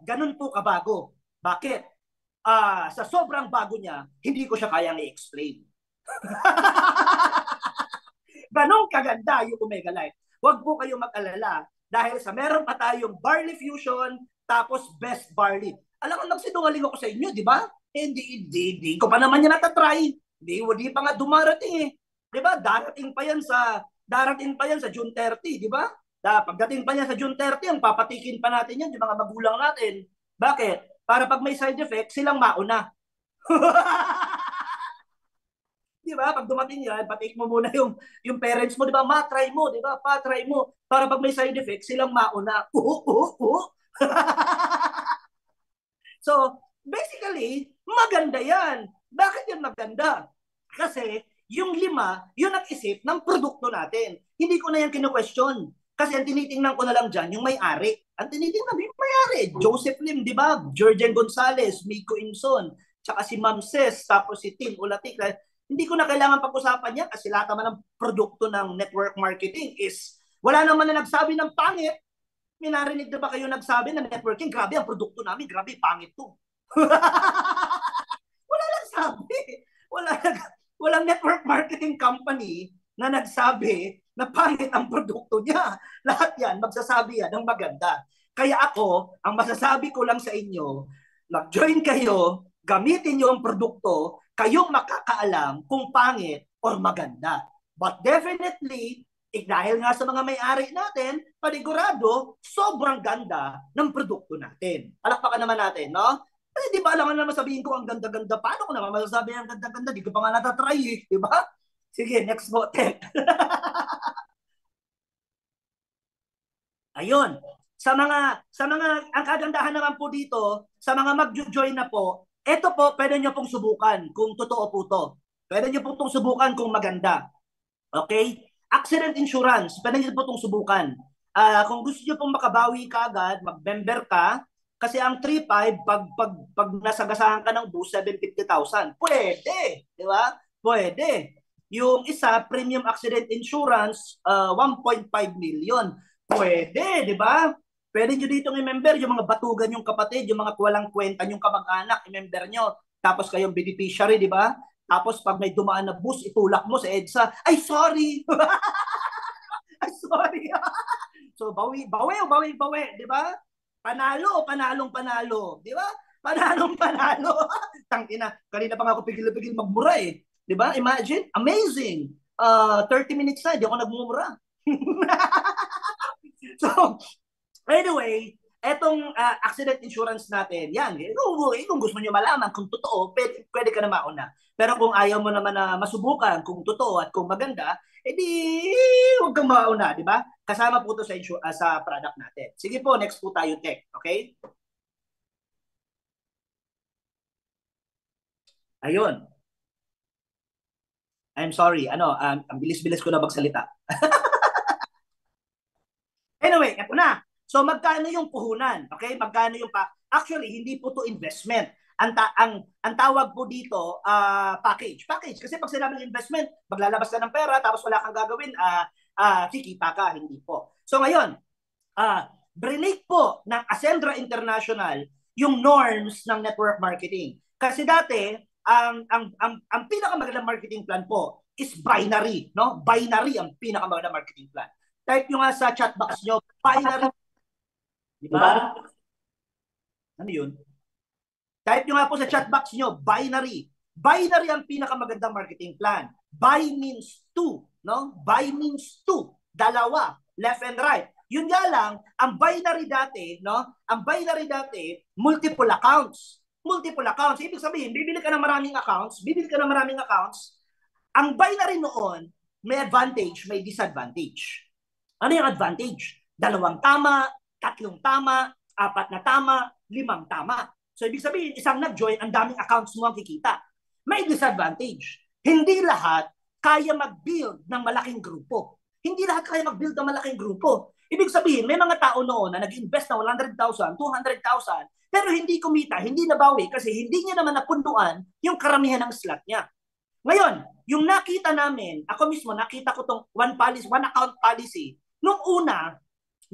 ganun po kabago. Bakit? Sa sobrang bago niya, hindi ko siya kayang i-explain. Ganun kaganda yung Omega Life. Huwag po kayong mag-alala dahil sa meron pa tayong Barley Fusion tapos Best Barley. Alam mo, nagsinungaling ako sa inyo, di ba? Hindi ko pa naman yan natatry. Hindi pa nga dumarating eh. Di ba? Darating pa yan sa June 30, di ba? Pagdating pa niya sa June 30, ang papatikin pa natin yan, yung mga magulang natin. Bakit? Para pag may side effect, silang mauna. Di ba? Pag dumating yan, patik mo muna yung parents mo, di ba? Try mo, di ba? Try mo. Para pag may side effect, silang mauna. So, basically, maganda yan. Bakit yan maganda? Kasi, yung 5, yun ang isip ng produkto natin. Hindi ko na yan kino-question. Kasi ang tinitingnan ko na lang dyan, yung may-ari. Ang tinitingnan, yung may-ari. Joseph Lim, di ba? Georgian Gonzalez, Miko Imson, tsaka si Ma'am Ses, tapos si Tim Ulatik. Hindi ko na kailangan pag-usapan yan kasi lahat naman ng produkto ng network marketing is, wala naman na nagsabi ng pangit. May narinig na ba kayo nagsabi na networking, grabe ang produkto namin, grabe, pangit to. Wala lang sabi. Walang network marketing company na nagsabi na pangit ang produkto niya. Lahat yan, magsasabi yan ng maganda. Kaya ako, ang masasabi ko lang sa inyo, mag-join kayo, gamitin niyo ang produkto, kayong makakaalam kung pangit or maganda. But definitely, dahil nga sa mga may-ari natin, panigurado, sobrang ganda ng produkto natin. Palakpakan naman natin, no? Kasi di ba alam naman sabihin ko ang ganda-ganda. Paano ko naman masasabi ang ganda-ganda? Di ko pa nga natatry eh, di ba? Sige, next mo, Tek. Ayun. Ang kagandahan naman po dito, sa mga mag-join na po, ito po, pwede nyo pong subukan kung totoo po to. Pwede nyo pong subukan kung maganda. Okay? Accident insurance, pwede nyo po itong subukan. Kung gusto nyo pong makabawi ka agad, mag-member ka, kasi ang 3.5, pag nasagasahan ka ng bus, 750,000. Pwede, di ba? Pwede. Yung isa, premium accident insurance, 1.5 million. Pwede, di ba? Pwede nyo dito i-member yung mga batugan yung kapatid, yung mga walang kwenta yung kamag-anak, i-member nyo. Tapos kayong beneficiary, di ba? Tapos pag may dumaan na bus, itulak mo sa EDSA. Ay, sorry! Ay, sorry! So, bawi, di ba? Panalo, di ba? Panalo. Tangina, kanina pa nga ako pigil magmura eh. Di ba? Imagine, amazing. 30 minutes na, hindi ako nagmumura. So, anyway, etong accident insurance natin, yan, kung gusto nyo malaman kung totoo, pwede ka na mauna. Pero kung ayaw mo naman na masubukan kung totoo at kung maganda, edi huwag kang mauna, di ba? Kasama po ito sa product natin. Sige po, next po tayo, tech. Okay? Ayun. I'm sorry, ang bilis-bilis ko na magsalita. Anyway, eto na. So magkano yung puhunan? Okay? Magkano yung Actually, hindi po to investment. Ang tawag po dito, package. Package. Kasi pag sinabing investment, maglalabas ka ng pera, tapos wala kang gagawin, kikita ka. Hindi po. So ngayon, brinake po ng Ascendra International yung norms ng network marketing. Kasi dati, ang pinakamagandang marketing plan po is binary. No? Binary ang pinakamagandang marketing plan. Type nyo nga sa chat box nyo, binary. Di ba? Ano yun? Type nyo nga po sa chat box nyo, binary. Binary ang pinakamagandang marketing plan. Buy means two. No? Buy means two. Dalawa. Left and right. Yun nga lang, ang binary dati, no? Ang binary dati, multiple accounts. Multiple accounts. Ibig sabihin, bibili ka ng maraming accounts, Ang binary noon, may advantage, may disadvantage. Ano yung advantage? 2 tama, 3 tama, 4 na tama, 5 tama. So, ibig sabihin, isang nag-join, ang daming accounts mo ang kikita. May disadvantage. Hindi lahat kaya mag-build ng malaking grupo. Hindi lahat kaya mag-build ng malaking grupo. Ibig sabihin, may mga tao noon na nag-invest na 100,000, 200,000, pero hindi kumita, hindi nabawi kasi hindi niya naman napunduan yung karamihan ng slot niya. Ngayon, yung nakita namin, ako mismo nakita ko tong one account policy. Nung una,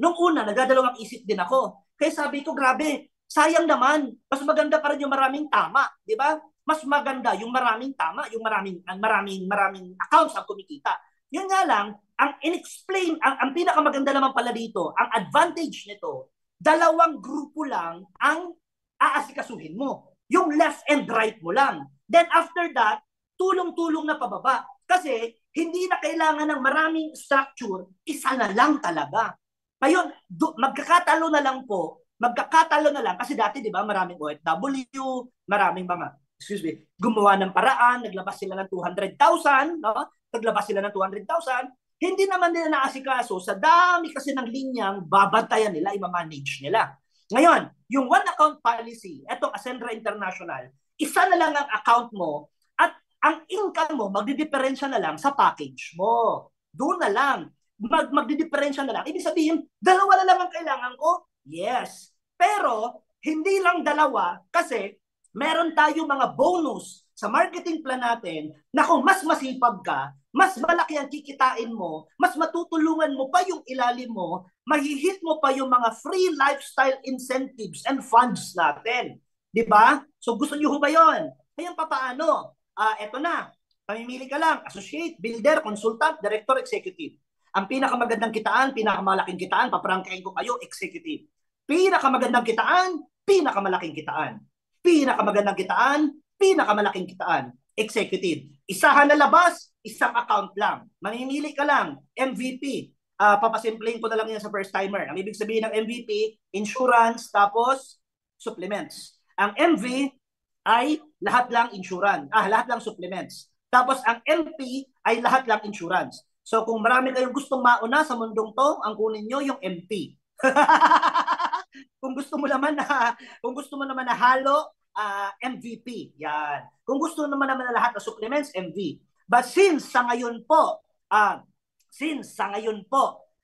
nagdadalawang isip din ako. Kaya sabi ko, grabe, sayang naman. Mas maganda pa rin yung maraming tama, di ba? Mas maganda yung maraming tama, yung maraming accounts ang kumikita. Yun nga lang, ang pinakamaganda naman pala dito, ang advantage nito, 2 grupo lang ang aasikasuhin mo. Yung left and right mo lang. Then after that, tulong-tulong na pababa. Kasi hindi na kailangan ng maraming structure, isa na lang talaga. Ngayon, magkakatalo na lang kasi dati 'di ba, maraming OFW, maraming mga gumawa ng paraan, naglabas sila ng 200,000, no? Hindi naman nila naasikaso sa dami kasi ng linyang babantayan nila, i-manage nila. Ngayon, yung one account policy, etong Ascendra International, isa na lang ang account mo at ang income mo, magdidiferensya na lang sa package mo. Doon na lang. Magdidiferensya na lang. Ibig sabihin, 2 na lang ang kailangan ko? Yes. Pero, hindi lang 2 kasi meron tayo mga bonus sa marketing plan natin na kung mas masipag ka, mas malaki ang kikitain mo, mas matutulungan mo pa yung ilalim mo, mahihit mo pa yung mga free lifestyle incentives and funds natin. Diba? So gusto nyo ba yun? Ngayon pa paano? Eto na, pamimili ka lang, associate, builder, consultant, director, executive. Ang pinakamagandang kitaan, pinakamalaking kitaan, paprangkain ko kayo, executive. Pinakamagandang kitaan, pinakamalaking kitaan. Pinakamagandang kitaan, pinakamalaking kitaan, executive. Isahan na labas, isang account lang. Mamimili ka lang, MVP. Papasimplahin ko na lang yan sa first timer. Ang ibig sabihin ng MVP, insurance, tapos supplements. Ang MV ay lahat lang insurance, lahat lang supplements. Tapos ang MP ay lahat lang insurance. So kung marami kayong gustong mauna sa mundong to, ang kunin nyo yung MP. Kung gusto mo naman na halo, MVP. Yan. Kung gusto naman na lahat ng supplements, MV. But since sa ngayon po,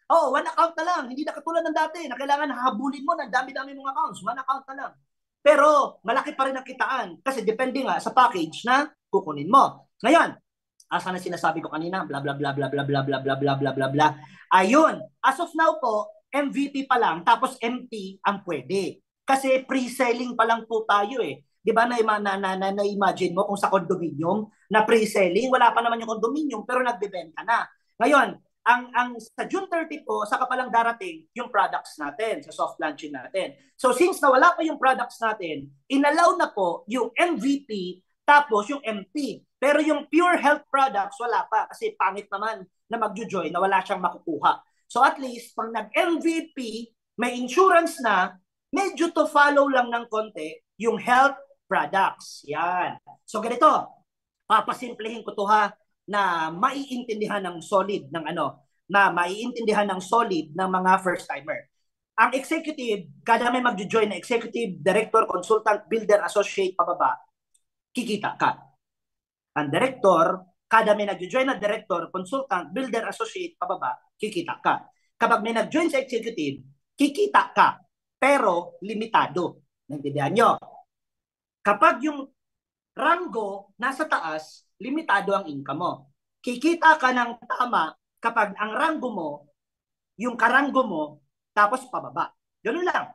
one account na lang. Hindi na katulad ng dati na kailangan habulin mo ng dami-dami mong accounts. One account na lang. Pero malaki pa rin ang kitaan kasi depende nga sa package na kukunin mo. Ngayon, asa na sinasabi ko kanina, bla bla bla bla bla bla bla bla bla bla bla bla. Ayun, as of now po, MVP pa lang tapos MP ang pwede. Kasi pre-selling pa lang po tayo eh. 'Di ba na-imagine mo kung sa condominium na pre-selling, wala pa naman yung condominium pero nagbebenta na. Ngayon, ang sa June 30 po, saka pa lang darating yung products natin, sa soft launching natin. So since nawala pa yung products natin, inalaw na po yung MVP Tapos yung MP. Pero yung pure health products, wala pa. Kasi pangit naman na mag-join na wala siyang makukuha. So at least, pag nag-MVP, may insurance na, medyo to follow lang ng konti yung health products. Yan. So ganito, papasimplihin ko to ha, na maiintindihan ng solid ng ano, na maiintindihan ng solid ng mga first timer. Ang executive, kada may mag-join na executive, director, consultant, builder, associate, pababa, kikita ka. Ang director, kada may nag-join na director, consultant, builder, associate, pababa, kikita ka. Kapag may nag-join sa executive, kikita ka, pero limitado. Naintindihan nyo? Kapag yung ranggo nasa taas, limitado ang income mo. Kikita ka ng tama kapag ang ranggo mo, yung karanggo mo, tapos pababa. Ganun lang.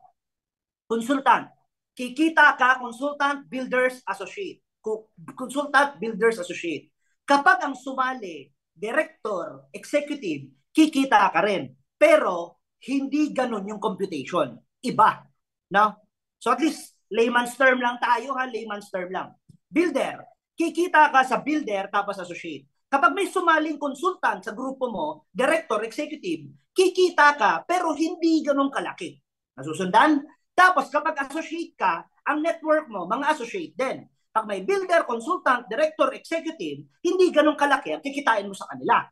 Consultant. Kikita ka, consultant, builders, associate. Consultant, builders, associate. Kapag ang sumali, director, executive, kikita ka rin. Pero, hindi ganun yung computation. Iba. No? So at least, layman's term lang tayo ha, layman's term lang. Builder. Kikita ka sa builder, tapos associate. Kapag may sumaling consultant sa grupo mo, director, executive, kikita ka, pero hindi ganun kalaki. Nasusundan? Tapos kapag associate ka, ang network mo, mga associate din. Pag may builder, consultant, director, executive, hindi ganun kalaki ang kikitain mo sa kanila.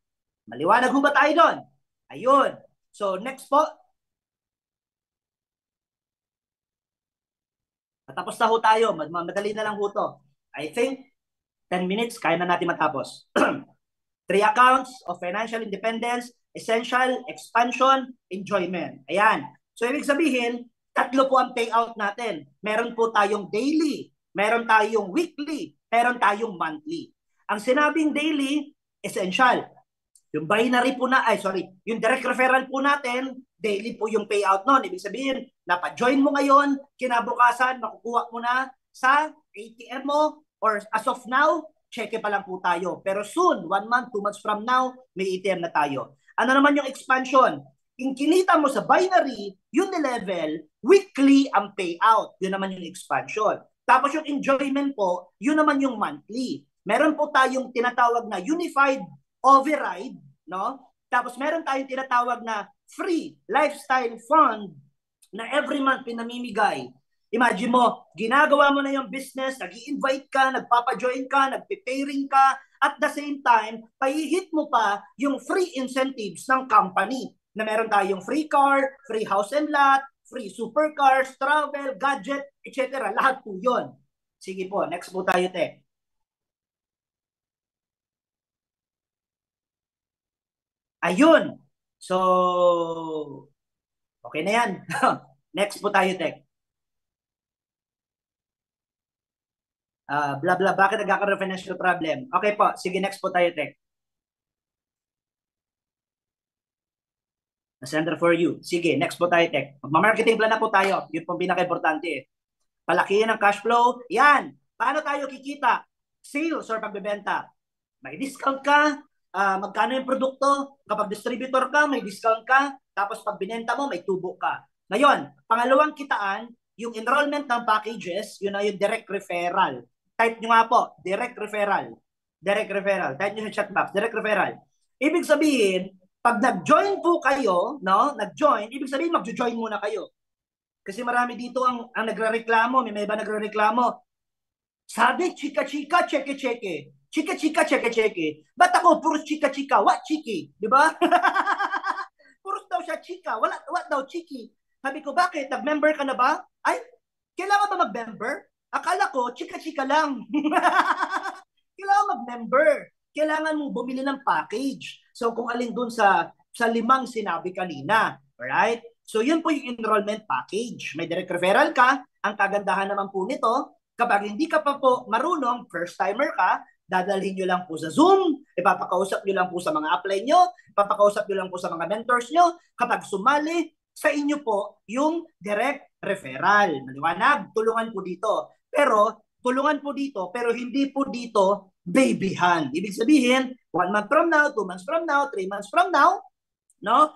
Maliwanag ho ba tayo doon? Ayun. So next po. Tapos na ho tayo. Madali na lang ho to. I think 10 minutes, kaya na natin matapos. 3 accounts of financial independence, essential, expansion, enjoyment. Ayan. So, ibig sabihin, 3 po ang payout natin. Meron po tayong daily, meron tayong weekly, meron tayong monthly. Ang sinabing daily, essential. Yung binary po yung direct referral po natin, daily po yung payout nun. Ibig sabihin, napa-join mo ngayon, kinabukasan, makukuha mo na sa ATM mo, or as of now, cheque pa lang po tayo. Pero soon, 1 month, 2 months from now, may ATM na tayo. Ano naman yung expansion? Yung kinita mo sa binary, yung level, weekly ang payout. Yun naman yung expansion. Tapos yung enjoyment po, yun naman yung monthly. Meron po tayong tinatawag na unified override, no? Tapos meron tayong tinatawag na free lifestyle fund na every month pinamimigay. Imagine mo, ginagawa mo na yung business, nag-i-invite ka, nagpapa-join ka, nagpe-pairing ka, at the same time, paihit mo pa yung free incentives ng company na meron tayong free car, free house and lot, free supercars, travel, gadget, etc. Lahat po yun. Sige po, next po tayo, te. Ayun. So, okay na yan. Next po tayo, te. Blah blah, bakit nagkakaroon ng financial problem? Okay po, sige, next po tayo, Tek. Center for you. Sige, next po tayo, Tek. Mag-marketing plan na po tayo. Yun po pinaka-importante eh. Palakihin ang cash flow. Yan. Paano tayo kikita? Sales or pagbebenta. May discount ka. Magkano yung produkto? Kapag distributor ka, may discount ka. Tapos pag binenta mo, may tubo ka. Ngayon, pangalawang kitaan, yung enrollment ng packages, yun na yung direct referral. Type nyo nga po, direct referral. Direct referral. Type nyo sa chat box, direct referral. Ibig sabihin, pag nag-join po kayo, no? Nag-join, ibig sabihin mag-join muna kayo. Kasi marami dito ang nagre-reklamo, may iba nagre-reklamo. Sabi, chika-chika, cheke-cheke. Chika-chika, cheke-cheke. Ba't ako, puro chika-chika? What chiki? Di ba? Puro daw siya chika. What daw chiki? Sabi ko, bakit? Nag-member ka na ba? Ay, kailangan ba mag-member? Akala ko, chika-chika lang. Kailangan mag-member. Kailangan mo bumili ng package. So, kung alin dun sa 5 sinabi kanina. Alright? So, yun po yung enrollment package. May direct referral ka. Ang kagandahan naman po nito, kapag hindi ka pa po marunong, first-timer ka, dadalhin nyo lang po sa Zoom, ipapakausap nyo lang po sa mga apply nyo, ipapakausap nyo lang po sa mga mentors nyo. Kapag sumali, sa inyo po yung direct referral. Maliwanag, tulungan po dito. Pero, tulungan po dito, pero hindi po dito babyhan. Ibig sabihin, 1 month from now, 2 months from now, 3 months from now, no?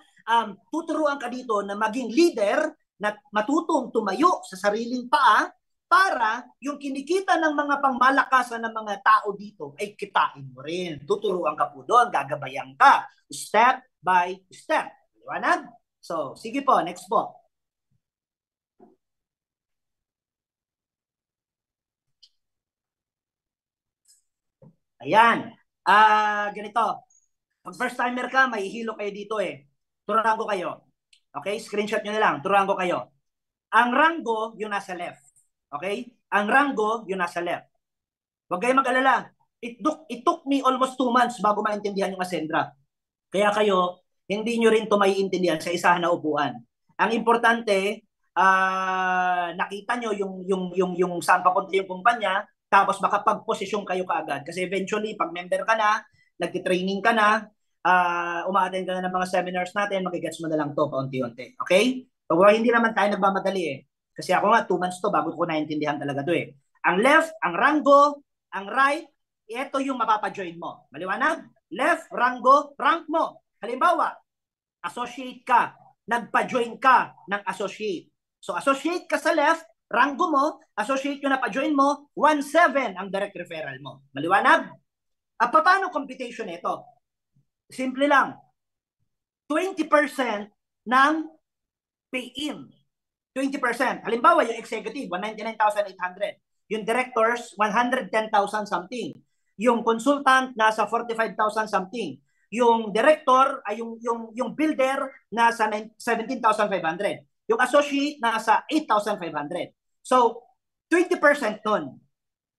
Tuturuan ka dito na maging leader, na matutong tumayo sa sariling paa, para yung kinikita ng mga pangmalakasan ng mga tao dito ay kitain mo rin. Tuturuan ka po doon, gagabayan ka, step by step. Liwanag? So, sige po, next po. Ayan. Ganito. Pag first timer ka, may hilo kayo dito eh. Turuan ko kayo. Okay? Screenshot nyo na lang. Turuan ko kayo. Ang ranggo, yung nasa left. Okay? Ang ranggo, yung nasa left. Huwag kayong mag-alala. It took me almost 2 months bago maintindihan yung Ascendra. Kaya kayo, hindi nyo rin ito maiintindihan sa isahan na upuan. Ang importante, nakita nyo yung saan papunta yung kumpanya, tapos makapag-posisyon kayo kaagad. Kasi eventually, pag member ka na, nagtitraining ka na, umaattend ka na ng mga seminars natin, magigets mo na lang to paunti-unti. Okay? So, hindi naman tayo nagmamadali eh. Kasi ako nga, 2 months to bago ko naintindihan talaga to eh. Ang left, ang ranggo, ang right, ito yung mapapajoin mo. Maliwanag? Left, ranggo, rank mo. Halimbawa, associate ka, nagpa-join ka ng associate. So associate ka sa left, ranggo mo, associate yung napajoin mo, 1.7 ang direct referral mo. Maliwanag? At paano computation ito? Simple lang. 20% ng pay-in. 20%. Halimbawa, yung executive, 199,800. Yung directors, 110,000 something. Yung consultant, nasa 45,000 something. Yung director, ay yung builder, nasa 17,500. Yung associate, nasa 8,500. So, 20% nun.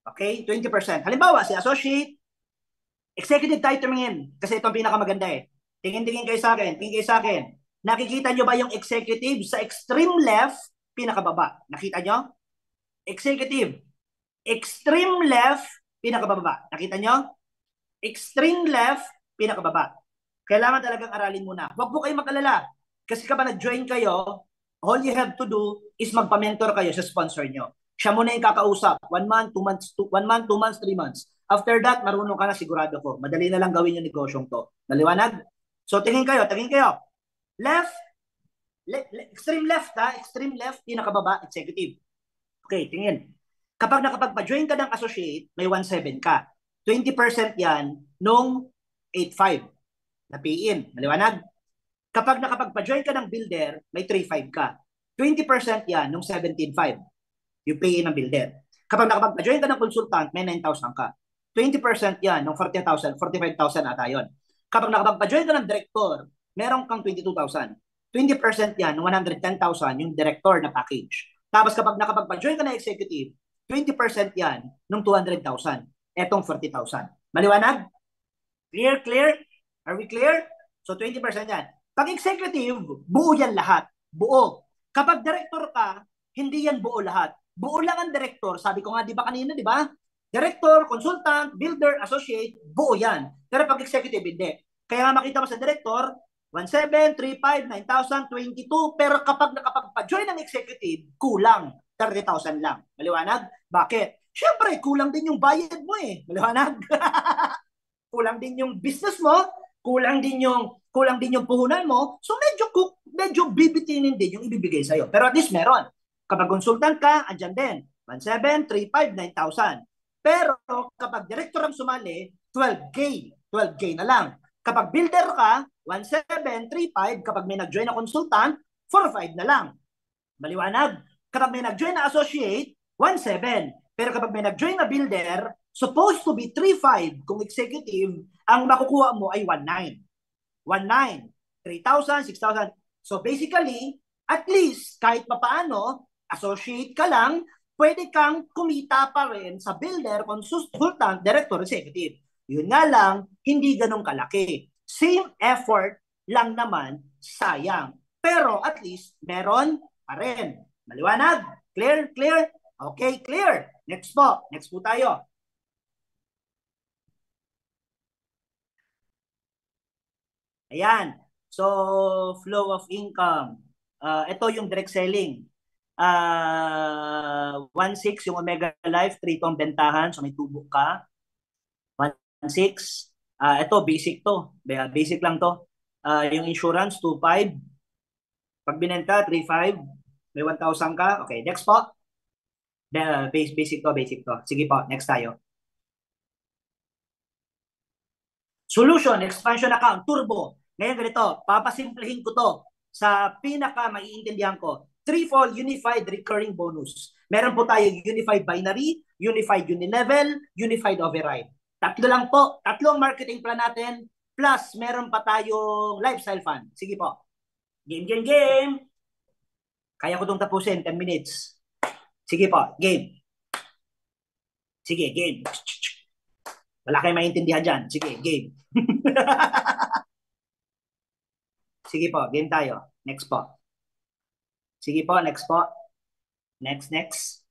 Okay? 20%. Halimbawa, si associate, executive tayo tumingin. Kasi ito ang pinakamaganda eh. Tingin-tingin kayo sa akin. Tingin kayo sa akin. Nakikita nyo ba yung executive sa extreme left, pinakababa? Nakita nyo? Executive. Extreme left, pinakababa. Nakita nyo? Extreme left, pinakababa. Kailangan talagang aralin muna. Huwag po kayo mag-alala. Kasi kapag nag-join kayo, all you have to do is magpa-mentor kayo sa sponsor nyo. Siya muna yung kakausap. 1 month, 2 months, 1 month, 2 months, 3 months. After that, marunong ka na sigurado ko. Madali na lang gawin yung negosyong to. Naliwanag? So, tingin kayo, tingin kayo. Left, extreme left ha, extreme left, pinakababa, executive. Okay, tingin. Kapag nakapagpa-join ka ng associate, may 1.7 ka. 20% yan nung 8.5 na pay-in. Maliwanag? Kapag nakapagpa-join ka ng builder, may 3.5 ka. 20% yan nung 17.5, yung pay-in ng builder. Kapag nakapagpa-join ka ng consultant, may 9,000 ka. 20% yan nung 40,000, 45,000 ata yun. Kapag nakapagpa-join ka ng director, meron kang 22,000. 20% yan nung 110,000 yung director na package. Tapos kapag nakapagpa-join ka na executive, 20% yan nung 200,000. Etong 40,000. Maliwanag? Clear, clear? Are we clear? So 20% yan. Pag executive, buo yan lahat. Buo. Kapag director ka, hindi yan buo lahat. Buo lang ang director. Sabi ko nga, di ba kanina, di ba? Director, consultant, builder, associate, buo yan. Pero pag executive, hindi. Kaya makita mo sa director, 1.7, 3.5, 9,000, 22. Pero kapag nakapagpa-join ng executive, kulang. 30,000 lang. Maliwanag? Bakit? Siyempre, kulang din yung bayad mo eh. Maliwanag? Kulang din yung business mo, kulang din yung puhunan mo. So medyo bibitinin din yung ibibigay sa iyo. Pero at least meron. Kapag consultant ka, andyan din. 1.7, 3.5, 9,000. Pero kapag director ang sumali, 12K. 12K na lang. Kapag builder ka, 1.7, 3.5. Kapag may nag-join na consultant, 4.5 na lang. Maliwanag? Kapag may nag-join na associate, 1.7. Pero kapag may nag-join na builder, supposed to be 3.5 kung executive, ang makukuha mo ay 1.9. 1.9. 3,000, 6,000. So basically, at least kahit papaano, associate ka lang, pwede kang kumita pa rin sa builder, consultant, director, executive. Yun nga lang, hindi ganun kalaki. Same effort lang naman, sayang. Pero at least, meron pa rin. Maliwanag? Clear? Clear? Okay, clear. Next po. Next po tayo. Ayan. So, flow of income. Ito yung direct selling. 1.6 yung Omega Life, 3 tong bentahan. So, may tubo ka. 1.6. Ito, basic to. Basic lang to. Yung insurance, 2.5. Pag binenta, 3.5. May 1,000 ka. Okay, next po. Basic to, basic to. Sige po, next tayo. Solution, expansion account, turbo. Ngayon ganito, papasimplihin ko to sa pinaka maiintindihan ko. Threefold unified recurring bonus. Meron po tayo unified binary, unified unilevel, unified override. Tatlo lang po, tatlong marketing plan natin, plus meron pa tayong lifestyle fund. Sige po. Game, game, game. Kaya ko itong tapusin, 10 minutes. Sige po, game. Sige, game. Wala kayong maintindihan dyan. Sige, game. Sige po, game tayo. Next po. Sige po, next po. Next.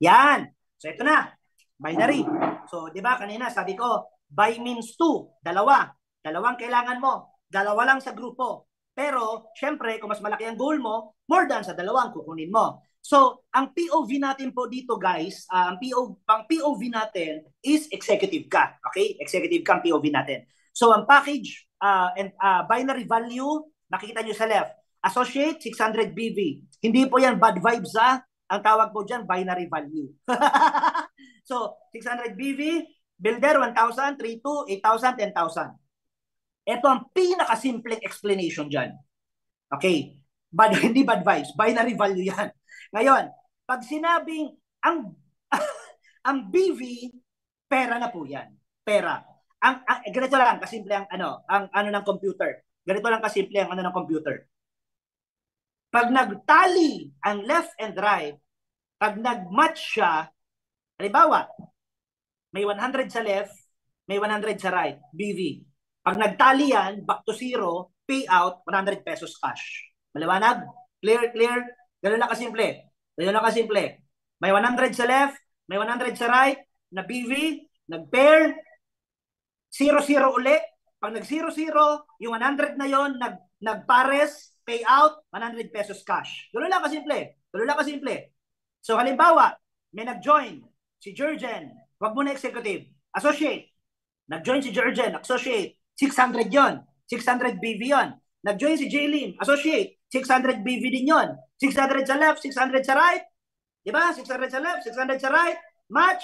Yan. So, ito na. Binary. So, di ba, kanina sabi ko, by means 2, dalawa. Dalawang kailangan mo. Dalawa lang sa grupo. Pero, syempre, kung mas malaki ang goal mo, more than sa dalawang kukunin mo. So, ang POV natin po dito, guys, ang POV natin is executive ka. Okay? Executive ka ang POV natin. So, ang package and binary value, nakikita nyo sa left. Associate, 600 BV. Hindi po yan bad vibes, ha? Ang tawag po dyan, binary value. So, 600 BV, builder, 1,000, 3,2, 8,000, 10,000. Ito ang pinakasimpleng explanation dyan. Okay? Hindi bad vibes. Binary value yan. Ngayon, pag sinabing ang BV, pera na po yan. Pera. Ganito lang kasimple ang ano ng computer. Ganito lang kasimple ang ano ng computer. Pag nagtali ang left and right, pag nagmatch siya, halimbawa, may 100 sa left, may 100 sa right, BV. Pag nagtali yan, back to zero, payout, 100 pesos cash. Maliwanag? Clear? Ganun lang kasimple. May 100 sa left, may 100 sa right, na BV, nag-pair, 0-0 uli. Pag nag-0-0, yung 100 na yon nagpares, payout, 100 pesos cash. Ganun lang kasimple. So halimbawa, may nag-join si Jurgen, wag mo na executive, associate. Nag-join si Jurgen, associate, 600 yon, 600 BV yon. Nag-join si Jaylin, associate, 600 BV din yon. 600 sa left, 600 sa right. Diba? 600 sa left, 600 sa right. Match.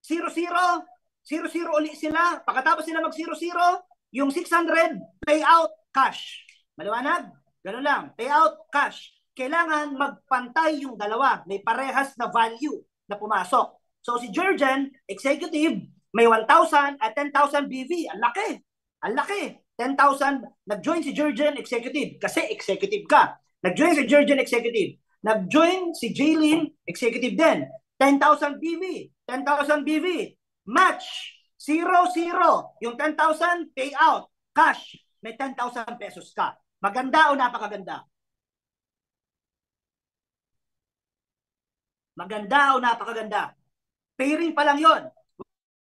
0-0. 0-0 uli sila. Pagkatapos sila mag-0-0, yung 600, payout, cash. Maliwanag? Ganun lang. Payout, cash. Kailangan magpantay yung dalawa. May parehas na value na pumasok. So si Jurgen, executive, may 1,000 at 10,000 BV. Ang laki. 10,000. Nag-join si Jurgen, executive. Kasi executive ka. Nag-join si Jurgen, executive. Nag-join si Jaylin, executive din. 10,000 BV. 10,000 BV. Match. 0-0. Yung 10,000, payout. Cash. May 10,000 pesos ka. Maganda o napakaganda? Maganda o napakaganda? Pairing pa lang yon.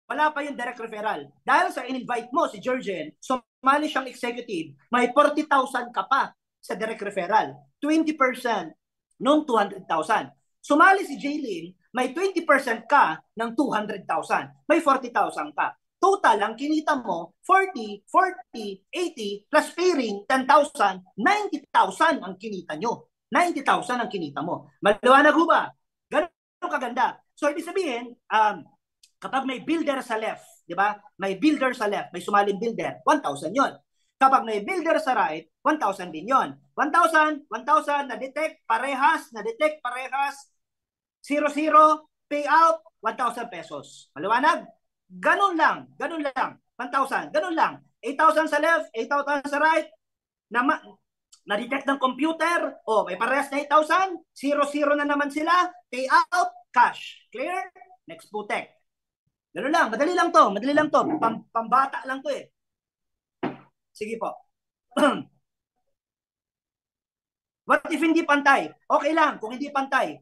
Wala pa yung direct referral. Dahil sa in-invite mo si Jurgen, sumali siyang executive, may 40,000 ka pa sa direct referral. 20% nung 200,000. Sumali si Jaylin, may 20% ka ng 200,000. May 40,000 ka. Total, ang kinita mo, 40, 40, 80, plus pairing, 10,000, 90,000 ang kinita nyo. 90,000 ang kinita mo. Maliwanag ho ba? Ganun kaganda. So, ibig sabihin, kapag may builder sa left, di ba? May builder sa left, may sumaling builder, 1,000 yon. Kapag may builder sa right, 1,000 din yon. 1,000, na-detect parehas, 0-0, payout, 1,000 pesos. Maliwanag? Ganun lang. 1,000, ganun lang. 8,000 sa left, 8,000 sa right, na-detect ng computer, may parehas na 8,000, 0-0 na naman sila, payout, cash. Clear? Next putek. Ganun lang, madali lang to. Pambata lang to eh. Sige po. What if hindi pantay? Okay lang, kung hindi pantay.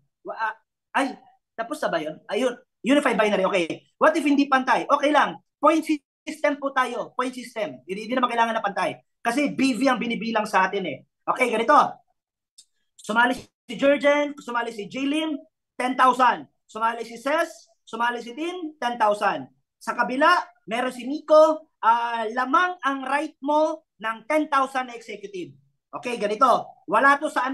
Tapos na ba yun? Ayun, unified binary, okay. What if hindi pantay? Okay lang, point system po tayo. Point system. Hindi naman kailangan na pantay. Kasi BV ang binibilang sa atin eh. Okay, ganito. Sumali si Jurgen, sumali si Jaylin, 10,000. Sumali si Ses, sumali si Tin, 10,000. Sa kabila, meron si Nico, lamang ang right mo ng 10,000 na executive. Okay, ganito. Wala to sa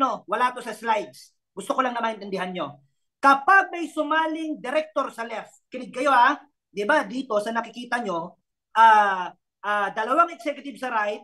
slides. Gusto ko lang na maintindihan nyo. Kapag may sumaling director sa left, kinig kayo ha, di ba dito sa nakikita nyo, dalawang executive sa right,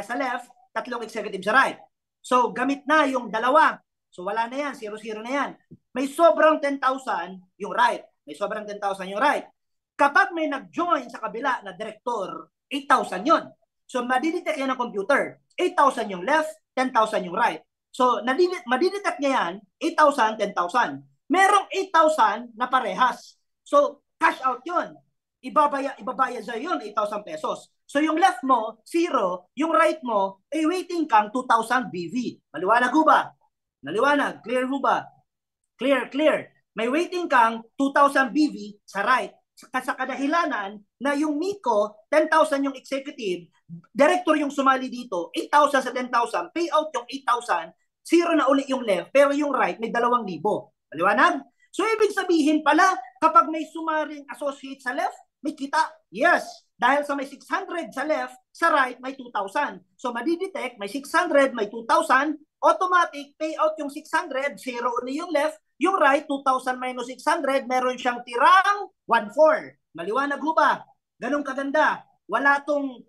sa left, tatlong executive sa right. So gamit na yung dalawa. So wala na yan, 0-0 na yan. May sobrang 10,000 yung right. May sobrang 10,000 yung right. Kapag may nag-join sa kabila na director, 8,000 yun. So madidetect yan ng computer. 8,000 yung left, 10,000 yung right. So madidetect niya yan, 8,000, 10,000. Merong 8,000 na parehas. So, cash out yun. Ibabaya sa yun, 8,000 pesos. So, yung left mo, 0. Yung right mo, ay waiting kang 2,000 BV. Maliwanag ho ba? Maliwanag. Clear ho ba? Clear, clear. May waiting kang 2,000 BV sa right. Sa kadahilanan na yung Miko, 10,000 yung executive, director yung sumali dito, 8,000 sa 10,000, payout yung 8,000, 0 na uli yung left, pero yung right may 2,000. Maliwanag? So, ibig sabihin pala, kapag may sumaring associate sa left, may kita. Yes. Dahil sa may 600 sa left, sa right, may 2,000. So, madidetect, may 600, may 2,000, automatic, payout yung 600, 0 uli yung left, yung right, 2,000 minus 600, meron siyang tirang 1,400. Maliwanag ho ba? Ganun kaganda. Wala tong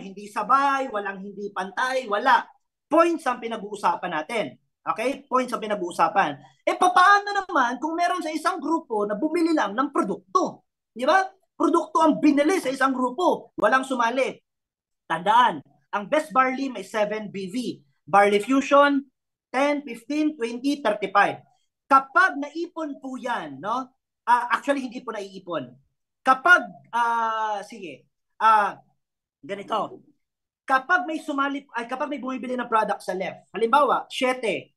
hindi sabay, walang hindi pantay, wala. Points ang pinag-uusapan natin. Okay? Points ang pinag-uusapan. Paano naman kung meron sa isang grupo na bumili lang ng produkto? Di ba? Produkto ang binili sa isang grupo. Walang sumali. Tandaan, ang best barley may 7 BV. Barley Fusion, 10, 15, 20, 35. Kapag naipon po yan, no? Actually, hindi po naiipon. Kapag, ganito. Kapag may kapag may bumibili ng product sa left, halimbawa, 7,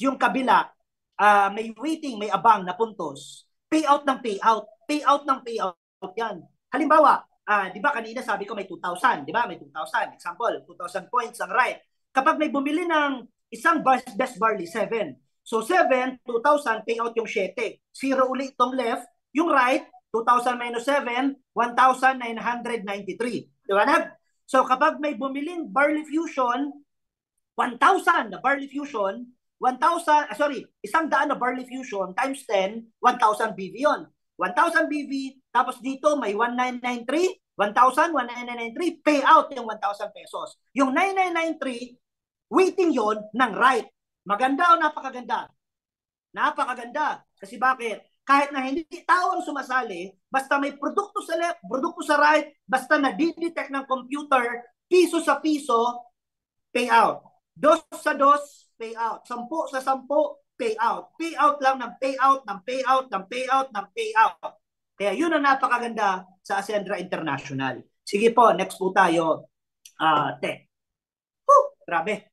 yung kabila, may waiting, may abang na puntos, payout ng payout, payout ng payout yan. Halimbawa, di ba kanina sabi ko may 2,000, di ba? May 2,000. Example, 2,000 points ang right. Kapag may bumili ng isang best barley, 7. So 7, 2,000, payout yung 7. 0 ulit itong left, yung right, 2,000 minus 7, 1,993. Di ba nag? So kapag may bumiling barley fusion, 1,000 na barley fusion, 1,000, isang daan na barley fusion times 10, 1,000 BV yun. 1,000 BV, tapos dito may 1,993, 1,000, 1,993, payout yung 1,000 pesos. Yung 9,993, waiting yon ng right. Maganda o napakaganda? Napakaganda. Kasi bakit? Kahit na hindi tao ang sumasali, basta may produkto sa left, produkto sa right, basta na-detect ng computer, piso sa piso, payout. 2 sa 2, payout. 10 sa 10, payout. Payout lang ng payout, ng payout, ng payout, ng payout. Kaya yun ang napakaganda sa Ascendra International. Sige po, next po tayo. Tech. Grabe.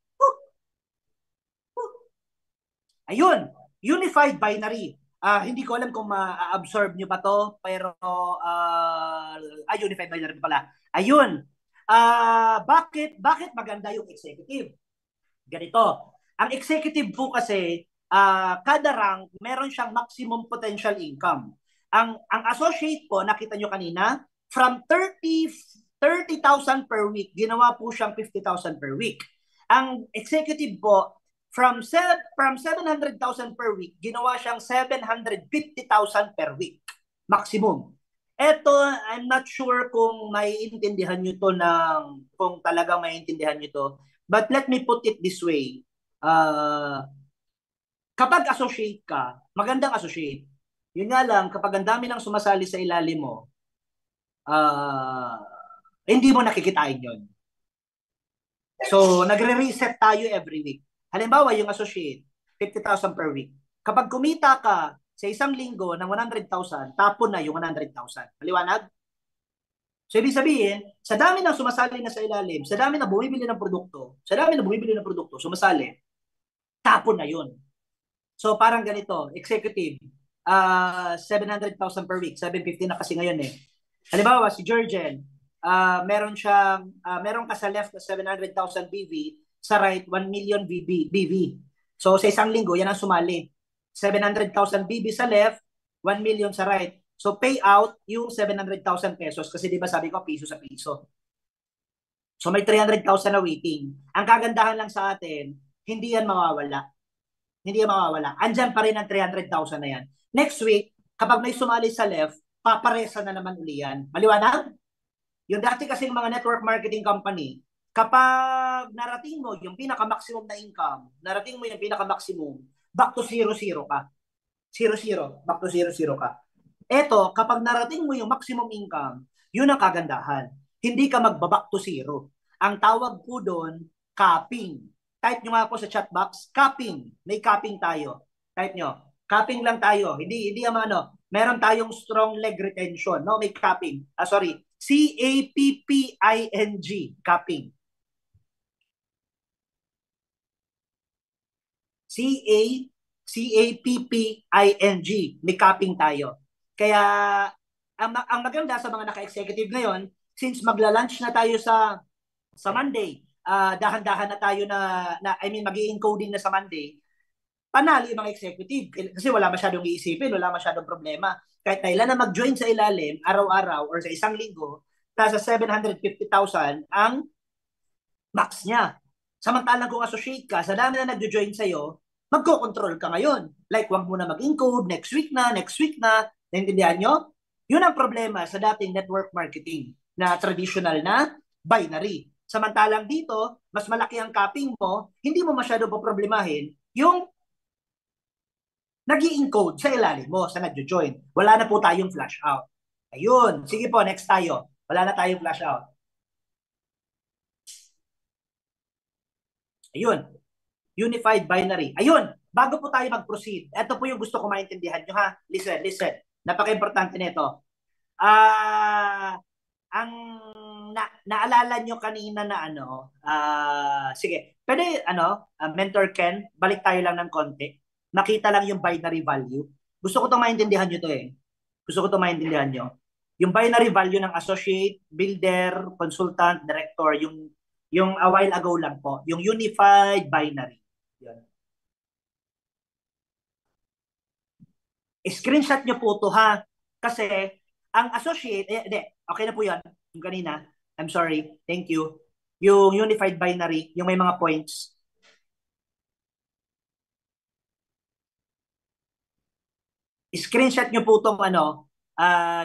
Ayun, unified binary. Hindi ko alam kung ma-absorb nyo pa to, pero unified binary pala. Ayun. Bakit maganda yung executive? Ganito. Ang executive po kasi, kada rank, meron siyang maximum potential income. Ang associate po, nakita nyo kanina, from 30,000 per week, ginawa po siyang 50,000 per week. Ang executive po, from 700,000 per week, ginawa siyang 750,000 per week. Maximum. Eto, I'm not sure kung maiintindihan nyo to kung talagang maiintindihan nyo to. But let me put it this way. Kapag associate ka, magandang associate. Yun nga lang, kapag ang dami nang sumasali sa ilalim mo, hindi mo nakikitain yun. So, nagre-reset tayo every week. Halimbawa, yung associate, 50,000 per week. Kapag kumita ka sa isang linggo ng 100,000, tapon na yung 100,000. Maliwanag? So, ibig sabihin, sa dami ng sumasali na sa ilalim, sa dami na bumibili ng produkto, sumasali, tapon na yun. So, parang ganito, executive, 700,000 per week, 750 na kasi ngayon eh. Halimbawa, si Georgian, meron ka sa left na 700,000 BV, sa right, 1 million BV. So, sa isang linggo, yan ang sumali. 700,000 BV sa left, 1 million sa right. So, payout yung 700,000 pesos kasi di ba sabi ko, piso sa piso. So, may 300,000 na waiting. Ang kagandahan lang sa atin, hindi yan mawawala. Andyan pa rin ang 300,000 na yan. Next week, kapag may sumali sa left, paparesa na naman uli yan. Maliwanag? Yung dati kasing mga network marketing company, kapag narating mo yung pinaka-maximum na income, narating mo yung pinaka-maximum, back to zero-zero ka. Zero-zero, back to zero-zero ka. Eto, kapag narating mo yung maximum income, yun ang kagandahan. Hindi ka magbaback to zero. Ang tawag po doon, capping. Type nyo nga po sa chat box, capping. May capping tayo. Type nyo. Capping lang tayo. Hindi ano, meron tayong strong leg retention. No, may capping. Sorry. C-A-P-P-I-N-G. Capping. C-A C-A-P-P-I-N-G. May capping tayo. Kaya, ang maganda sa mga naka-executive ngayon, since magla-launch na tayo sa Monday, dahan-dahan na tayo I mean, mag-i-encoding na sa Monday, panalo yung mga executive. Kasi wala masyadong iisipin, wala masyadong problema. Kahit kailan na mag-join sa ilalim, araw-araw, or sa isang linggo, nasa 750,000 ang max niya. Samantalang kung associate ka, sa dami na nag-join sa'yo, magko-control ka ngayon. Like, wag mo na mag-encode, next week na. Naintindihan nyo? Yun ang problema sa dating network marketing na traditional na binary. Samantalang dito, mas malaki ang capping mo, hindi mo masyado poproblemahin yung nag-i-encode sa ilalim mo, sa nag-join. Wala na po tayong flash out. Ayun. Sige po, next tayo. Wala na tayong flash out. Ayun. Unified binary. Ayun. Bago po tayo mag-proceed, ito po yung gusto ko maintindihan nyo ha. Listen. Napaka-importante nito. Ang naalala nyo kanina na sige, pwede Mentor Ken, balik tayo lang ng konti. Nakita lang yung binary value. Gusto ko itong maintindihan nyo to eh. Gusto ko itong maintindihan nyo. Yung binary value ng associate, builder, consultant, director, yung a while ago lang po, yung unified binary. Yun. Screenshot nyo po to ha. Kasi ang associate, okay na po yan. Yung kanina, I'm sorry, thank you. Yung unified binary, yung may mga points. Screenshot nyo po itong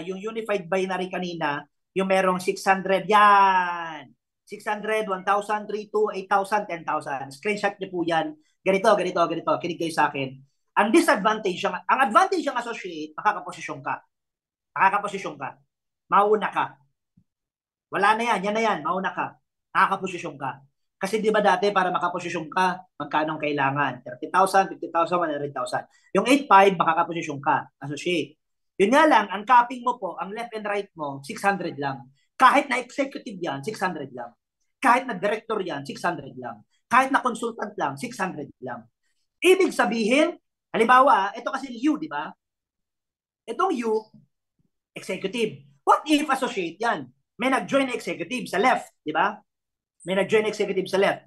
yung unified binary kanina, yung merong 600, yan. 600, 1,000, 3,2, 8,000, 10,000. Screenshot nyo po yan. Ganito. Kinig kayo sa akin. Ang disadvantage, ang advantage ng associate, makakaposisyon ka. Mauna ka. Wala na yan, yan na yan, mauna ka. Makakaposisyon ka. Kasi di ba dati para makaposisyon ka, magkano kailangan? 30,000, 50,000, 100,000. Yung 8,500, makakaposisyon ka, associate. Yun nga lang, ang capping mo po, ang left and right mo, 600 lang. Kahit na executive yan, 600 lang. Kahit na director yan, 600 lang. Kahit na consultant lang, 600 lang. Ibig sabihin, halimbawa, ito kasi you, di ba? Itong you, executive. What if associate yan? May nag-join executive sa left, di ba? May nag-join executive sa left.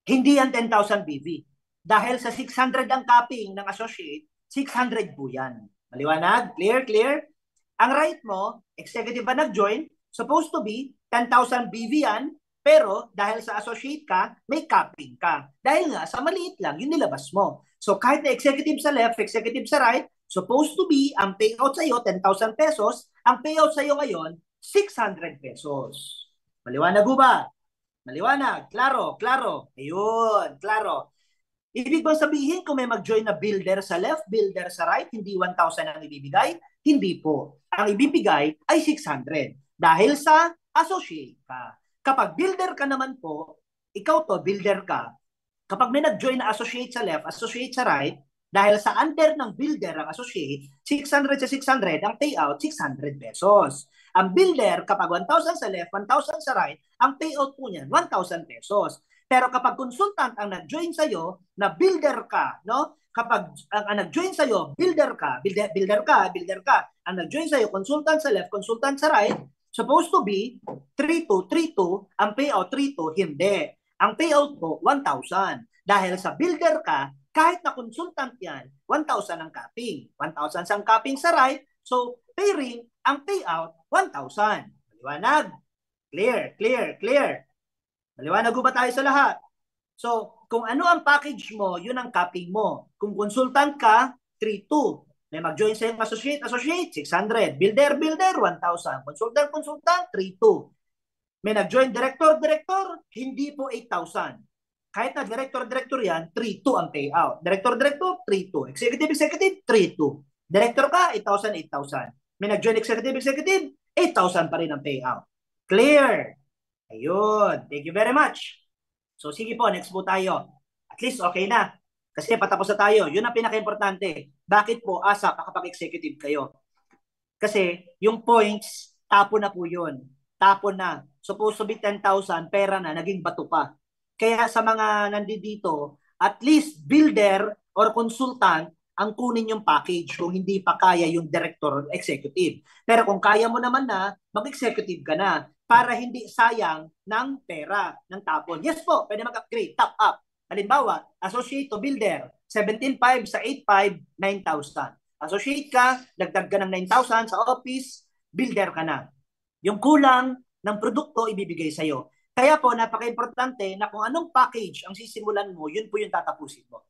Hindi yan 10,000 BV. Dahil sa 600 ang capping ng associate, 600 po yan. Maliwanag? Clear? Ang right mo, executive ba nag-join, supposed to be 10,000 BV yan, pero dahil sa associate ka, may capping ka. Dahil nga, sa maliit lang, yung nilabas mo. So kahit na executive sa left, executive sa right, supposed to be, ang payout sa'yo, 10,000 pesos, ang payout sa'yo ngayon, 600 pesos. Maliwanag ba? Maliwanag. Klaro. Ayun, klaro. Ibig bang sabihin kung may mag-join na builder sa left, builder sa right, hindi 1,000 ang ibibigay? Hindi po. Ang ibibigay ay 600 dahil sa associate ka. Kapag builder ka naman po, ikaw to, builder ka. Kapag may nag-join na associate sa left, associate sa right, dahil sa under ng builder ang associate, 600 sa 600, ang payout, 600 pesos. Ang builder, kapag 1,000 sa left, 1,000 sa right, ang payout po niyan, 1,000 pesos. Pero kapag consultant ang nag-join sa'yo, na builder ka, no? Kapag ang nag-join sa'yo, builder ka, ang nag-join sa'yo, consultant sa left, consultant sa right, supposed to be 3,2, 3,2, ang payout 3,2, hindi. Ang payout po, 1,000. Dahil sa builder ka, kahit na consultant yan, 1,000 ang capping. 1,000 ang capping sa right, so pairing, ang payout, 1,000. Maliwanag? Clear. Maliwanag ba tayo sa lahat? So, kung ano ang package mo, yun ang capping mo. Kung consultant ka, 3,2. May mag-join sa yung associate, 600. Builder, 1,000. Consultant, 3,200. May nag-join director, hindi po 8,000. Kahit na director yan, 3,200 ang payout. Director, 3,200. Executive, 3,200. Director ka, 8,000, 8,000. May nag-join executive, 8,000 pa rin ang payout. Clear? Ayun. Thank you very much. So sige po, next po tayo. At least okay na. Kasi patapos na tayo. Yun ang pinaka-importante. Bakit po ASAP kapag executive kayo? Kasi yung points, tapon na po yun. Tapon na. Supposed to be 10,000, pera na, naging bato pa. Kaya sa mga nandito, at least builder or consultant ang kunin yung package kung hindi pa kaya yung director or executive. Pero kung kaya mo naman na, mag-executive ka na para hindi sayang ng pera, ng tapon. Yes po, pwede mag-upgrade, top up. Halimbawa, associate to builder, 17,500 sa 8,500, 9,000. Associate ka, dagdag ka ng 9,000 sa office, builder ka na. Yung kulang ng produkto ibibigay sa'yo. Kaya po, napaka-importante na kung anong package ang sisimulan mo, yun po yung tatapusin mo.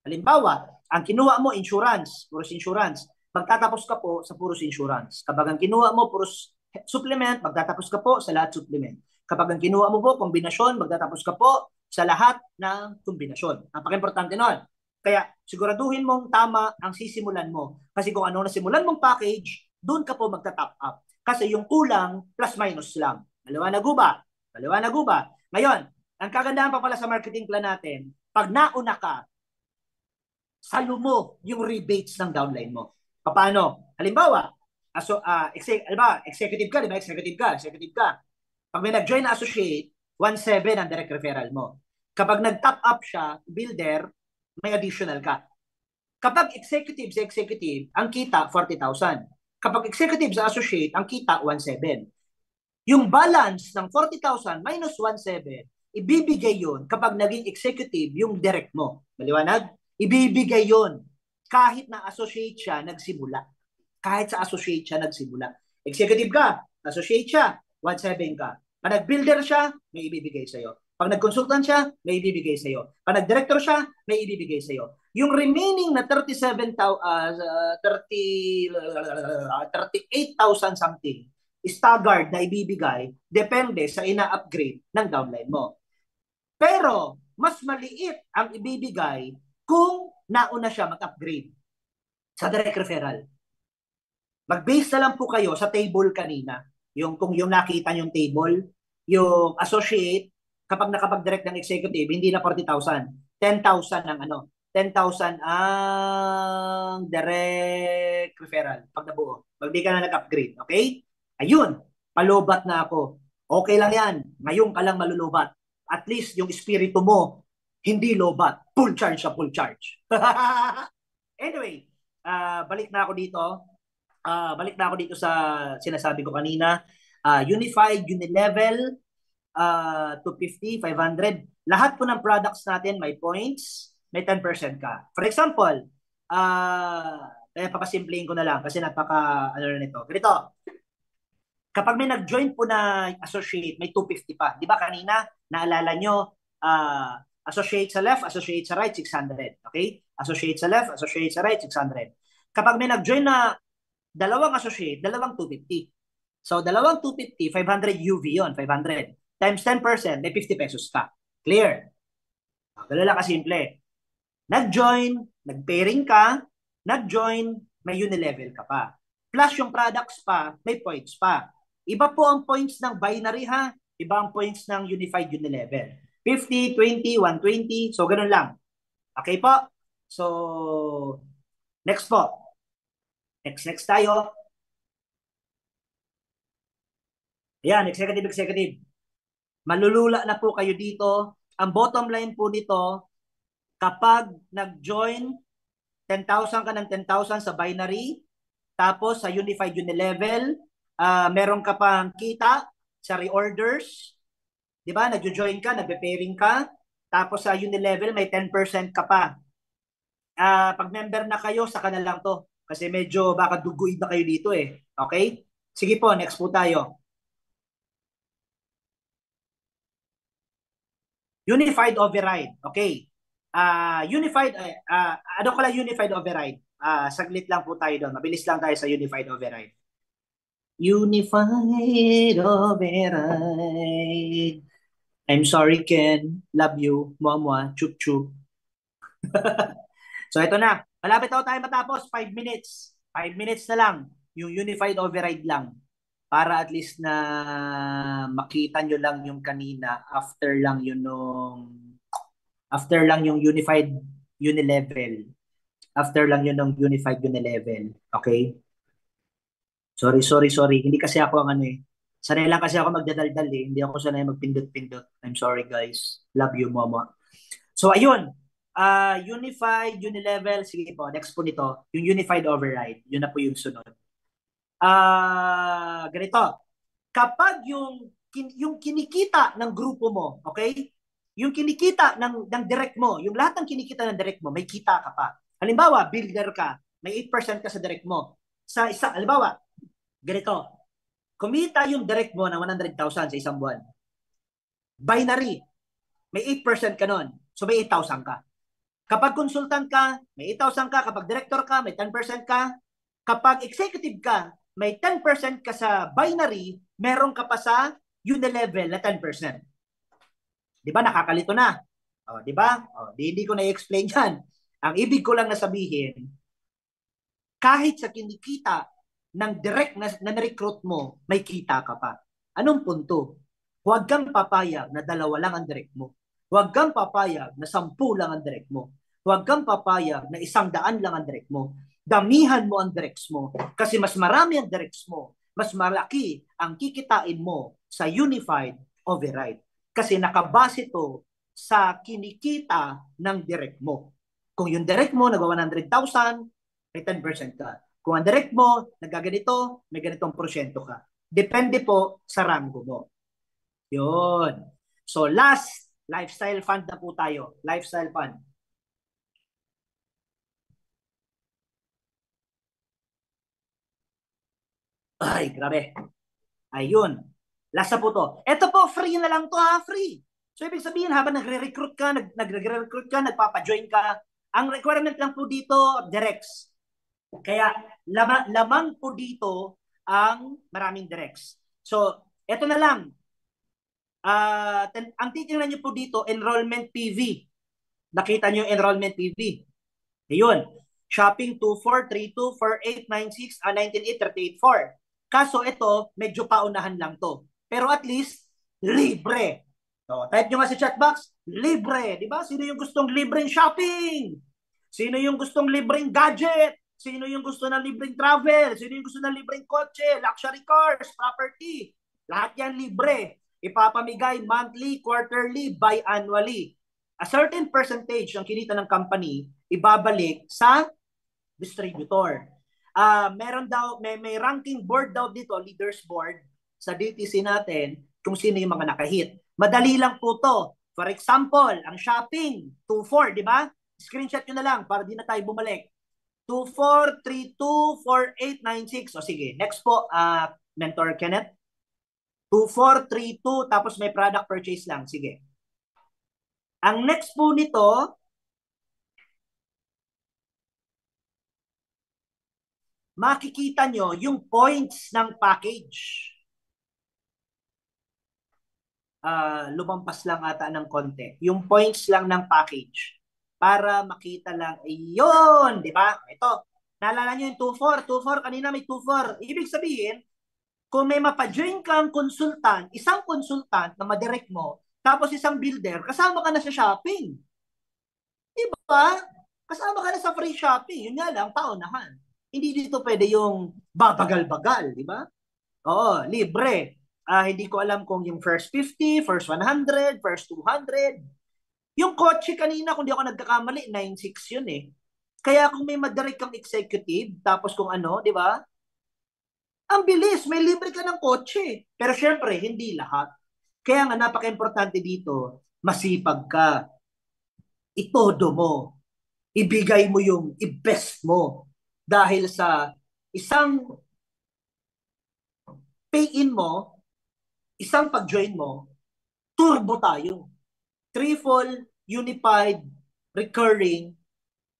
Halimbawa, ang kinuha mo, insurance, puros insurance. Magtatapos ka po sa puros insurance. Kapag ang kinuha mo, puros supplement, magtatapos ka po sa lahat supplement. Kapag ang kinuha mo po, kombinasyon, magtatapos ka po sa lahat ng kombinasyon. Napaka-importante nun. Kaya siguraduhin mong tama ang sisimulan mo. Kasi kung ano na simulan mong package, doon ka po magta-top up. Kasi yung kulang, plus minus lang. Maliwanag ba? Maliwanag ba? Ngayon, ang kagandahan pa pala sa marketing plan natin, pag nauna ka, salo mo yung rebates ng downline mo. Paano? Halimbawa, executive ka, di ba? Executive ka. Pag may nag-join na associate, 1,700 ang direct referral mo. Kapag nag-top up siya, builder, may additional ka. Kapag executive sa executive, ang kita 40,000. Kapag executive sa associate, ang kita 1,700. Yung balance ng 40,000 minus 1,700, ibibigay yon kapag naging executive yung direct mo. Maliwanag? Ibibigay yon kahit na associate siya nagsimula. Kahit sa associate siya nagsimula. Executive ka, associate siya, 1,700 ka. Pag nag-builder siya, may ibibigay sa'yo. Pag nag-consultant siya, may ibibigay sa'yo. Pag nag-director siya, may ibibigay sa'yo. Yung remaining na 38,000 something, staggered na ibibigay, depende sa ina-upgrade ng downline mo. Pero, mas maliit ang ibibigay kung nauna siya mag-upgrade sa direct referral. Mag-base na lang po kayo sa table kanina. Kung yung nakita yung table, yung associate, kapag nakapag-direct ng executive, hindi na 40,000. 10,000 ang 10,000 ang direct referral pag nabuo. Pag di ka na nag-upgrade, okay? Ayun, palubat na ako. Okay lang yan. Ngayon ka lang malulubat. At least yung espiritu mo, hindi lobat. Full charge sa full charge. Anyway, balik na ako dito sa sinasabi ko kanina. Unified, unilevel, 250, 500. Lahat po ng products natin may points, may 10% ka. For example, papasimplihin ko na lang kasi napaka na nito. Ganito, kapag may nag-join po na associate, may 250 pa. Di ba kanina, naalala nyo, associate sa left, associate sa right, 600. Okay? Associate sa left, associate sa right, 600. Kapag may nag-join na dalawang associate, dalawang 250. So, dalawang 250, 500 UV yon 500. Times 10%, may 50 pesos ka. Clear? Ganun lang kasimple. Nag-join, nag-pairing ka, nag-join, may unilevel ka pa. Plus yung products pa, may points pa. Iba po ang points ng binary ha. Iba ang points ng unified unilevel. 50, 20, 120. So, ganun lang. Okay po? So, next po. Next tayo. Ayan, executive. Malulula na po kayo dito. Ang bottom line po nito, kapag nag-join, 10,000 ka ng 10,000 sa binary, tapos sa unified unilevel, meron ka pang kita sa reorders, di ba? Nag-join ka, nagpe-pairing ka, tapos sa unilevel may 10% ka pa. Pag member na kayo, saka na lang to. Kasi medyo baka duguin na kayo dito eh. Okay? Sige po, next po tayo. Unified override. Okay. Unified, ano pala unified override? saglit lang po tayo doon. Mabilis lang tayo sa Unified Override. Unified Override. I'm sorry, Ken. Love you. Mwah, chup chup. So ito na. Malapit ako tayo matapos. 5 minutes. 5 minutes na lang. Yung Unified Override lang. Para at least na makita nyo lang yung kanina after lang yung Unified Unilevel. After lang yun ng Unified Unilevel. Okay? Sorry. Hindi kasi ako ang ano eh. Sanay lang kasi ako magdadaldal eh. Hindi ako sanay magpindot-pindot. I'm sorry guys. Love you, mama. So ayun. Unified, Unilevel. Sige po, next po nito. Yung Unified Override. Yun na po yung sunod. Ganito. Kapag yung kinikita ng grupo mo, okay? Yung kinikita ng direct mo, yung lahat ng kinikita ng direct mo, may kita ka pa. Halimbawa, builder ka, may 8% ka sa direct mo. Sa isa, halimbawa, ganito, kumita yung direct mo ng 100,000 sa isang buwan. Binary, may 8% ka nun. So may 8,000 ka. Kapag consultant ka, may 8,000 ka. Kapag director ka, may 10% ka. Kapag executive ka, may 10% ka sa binary, meron ka pa sa Unilevel na 10%. Di ba? Nakakalito na. O, di ba? O, hindi ko na-explain yan. Ang ibig ko lang na sabihin, kahit sa kinikita ng direct na recruit mo, may kita ka pa. Anong punto? Huwag kang papayag na 2 lang ang direct mo. Huwag kang papayag na 10 lang ang direct mo. Huwag kang papayag na 100 lang ang direct mo. Damihan mo ang directs mo. Kasi mas marami ang directs mo, mas malaki ang kikitain mo sa Unified Override. Kasi nakabase to sa kinikita ng direct mo. Kung yung direct mo nagawa 100,000, may 10% ka. Kung ang direct mo nagaganito, may ganitong porsyento ka. Depende po sa rango mo. Yun. So last, lifestyle fund na po tayo. Lifestyle fund. Ay, grabe. Ayun. Last na po to. Ito po, free na lang to ha, free. So ibig sabihin, habang nagre-recruit ka, nagre-recruit ka, nagpapa-join ka, ang requirement lang po dito, directs. Kaya lamang po dito ang maraming directs. So, ito na lang. Ang titingnan nyo po dito, enrollment PV. Nakita nyo yung enrollment PV. Ayun. Shopping 2432 4896 198 384. Kaso ito, medyo paunahan lang to. Pero at least, libre. So, type nyo nga sa chat box, libre. Di ba? Sino yung gustong libreng shopping? Sino yung gustong libreng gadget? Sino yung gusto ng libreng travel? Sino yung gusto ng libreng kotse, luxury cars, property? Lahat yan libre. Ipapamigay monthly, quarterly, biannually. A certain percentage ng kinita ng company, ibabalik sa distributor. Meron daw, may ranking board daw dito, leaders board, sa DTC natin, kung sino yung mga nakahit. Madali lang po to. For example, ang shopping, 24, di ba? Screenshot nyo na lang para di na tayo bumalik. 24324896. O sige, next po, Mentor Kenneth. 2432, tapos may product purchase lang. Sige. Ang next po nito, makikita nyo yung points ng package. Lumampas lang ata ng konti. Yung points lang ng package. Para makita lang, ayun, di ba? Ito, naalala nyo yung 24, 24, kanina may 24. Ibig sabihin, kung may mapajoin kang consultant, isang consultant na madirect mo, tapos isang builder, kasama ka na sa shopping. Di ba? Kasama ka na sa free shopping. Yun nga lang, paunahan. Hindi dito pwede yung babagal-bagal, di ba? Oo, libre. Hindi ko alam kung yung first 50, first 100, first 200. Yung kotse kanina, kung di ako nagkakamali, 96 yun eh. Kaya kung may madirect kang executive, tapos kung ano, di ba? Ang bilis, may libre ka ng kotse. Pero syempre, hindi lahat. Kaya nga, napaka-importante dito, masipag ka. Itodo mo. Ibigay mo yung i-best mo. Dahil sa isang pay-in mo, isang pag-join mo, turbo tayo. Triple, unified, recurring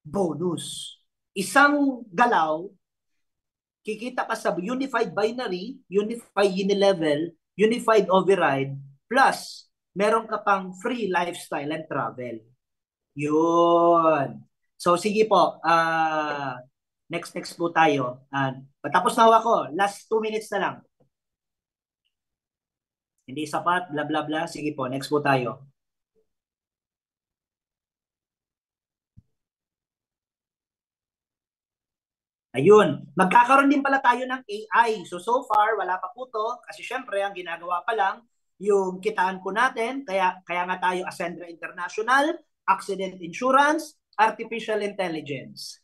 bonus. isang galaw, kikita ka sa unified binary, unified unilevel, unified override, plus meron ka pang free lifestyle and travel. Yun. So sige po, next po tayo. Patapos na ako, last 2 minutes na lang. Hindi sapat, bla bla bla. Sige po, next po tayo. Ayun, magkakaroon din pala tayo ng AI. So far, wala pa po to. Kasi syempre, ang ginagawa pa lang, yung kitaan po natin. Kaya nga tayo Ascendra International, Accident Insurance, Artificial Intelligence.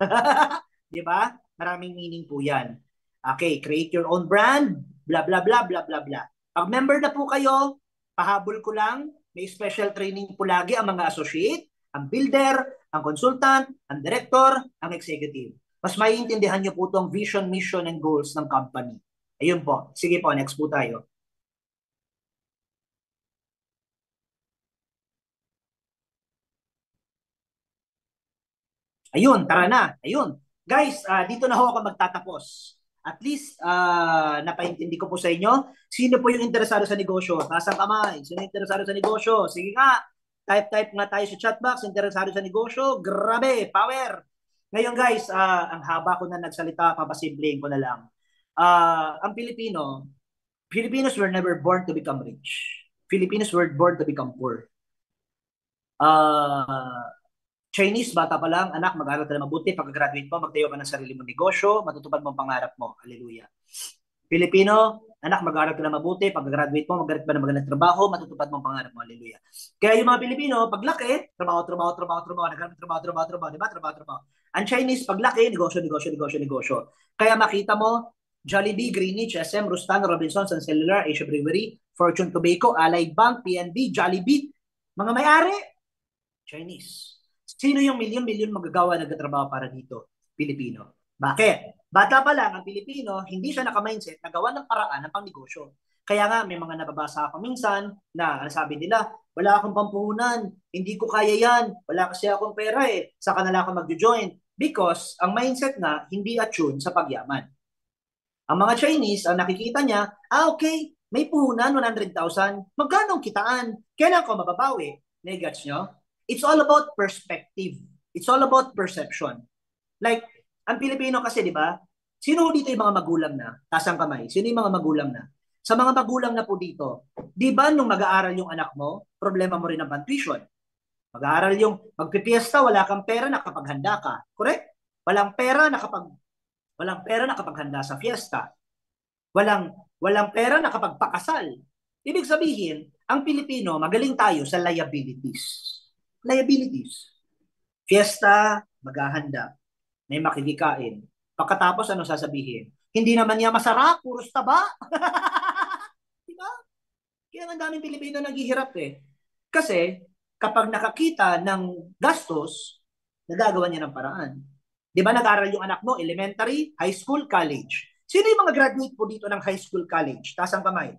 Di ba? Maraming meaning po yan. Okay, create your own brand, bla bla bla bla bla bla. Pag member na po kayo, pahabol ko lang, may special training po lagi ang mga associate, ang builder, ang consultant, ang director, ang executive. Mas maiintindihan nyo po itong vision, mission, and goals ng company. Ayun po. Sige po, next po tayo. Ayun, tara na. Ayun. Guys, dito na ho ako magtatapos. At least, napaintindi ko po sa inyo. Sino po yung interesado sa negosyo? Taas ang kamay. Sino yung interesado sa negosyo? Sige nga. Type nga tayo sa chat box. Interesado sa negosyo? Grabe, power. Ngayon guys, ang haba ko na nagsalita, papasimpleng ko na lang. Ang Filipinos were never born to become rich. Filipinos were born to become poor. Chinese, bata pa lang, anak, mag-aral ka na mabuti. Pag-graduate mo, magtayo ka ng sarili mong negosyo, matutupad mo ang pangarap mo. Hallelujah. Filipino, anak, mag-aral ka na mabuti. Pag-graduate mo, mag-aral ka na magandang trabaho, matutupad mo ang pangarap mo. Hallelujah. Kaya yung mga Pilipino, paglaki, trabaho, trabaho. Diba? Trabaho. Ang Chinese, paglaki, negosyo. Kaya makita mo, Jollibee, Greenwich, SM, Rustan, Robinsons, and Cellular, Asia Brewery, Fortune Tobacco, Allied Bank, PNB, Jollibee, mga may-ari, Chinese. Sino yung milyon-milyon magagawa nagtatrabaho para dito? Pilipino. Bakit? Bata pa lang ang Pilipino, hindi siya naka-mindset na gawa ng paraan ng pangnegosyo. Kaya nga, may mga nababasa ako minsan na sabi nila, wala akong pampuhunan, hindi ko kaya yan, wala kasi akong pera sa kanila ako mag-join. Because ang mindset nga, hindi attune sa pagyaman. Ang mga Chinese, ang nakikita niya, okay, may puhunan, 100,000, magkano kitaan? Kailan ko mababawi? Negats nyo? It's all about perspective. It's all about perception. Like, ang Pilipino kasi, di ba? Sino dito yung mga magulang na? Taas ang kamay. Sino yung mga magulang na? Sa mga magulang na po dito, di ba nung mag-aaral yung anak mo, problema mo rin ang tuition. Mag-aaral yung magpipiesta, wala kang pera, nakapaghanda ka. Correct? Walang pera na kapag handa sa fiesta. Walang pera na kapag pakasal. Ibig sabihin, ang Pilipino, magaling tayo sa liabilities. Fiesta, maghahanda, may makikikain. Pagkatapos, ano sasabihin? Hindi naman niya masarap, puros taba. Diba? Kaya ang daming Pilipino naghihirap Kasi, kapag nakakita ng gastos, nagagawa niya ng paraan. Di ba nag-aral yung anak mo, elementary, high school, college? Sino yung mga graduate po dito ng high school, college? Taas ang kamay.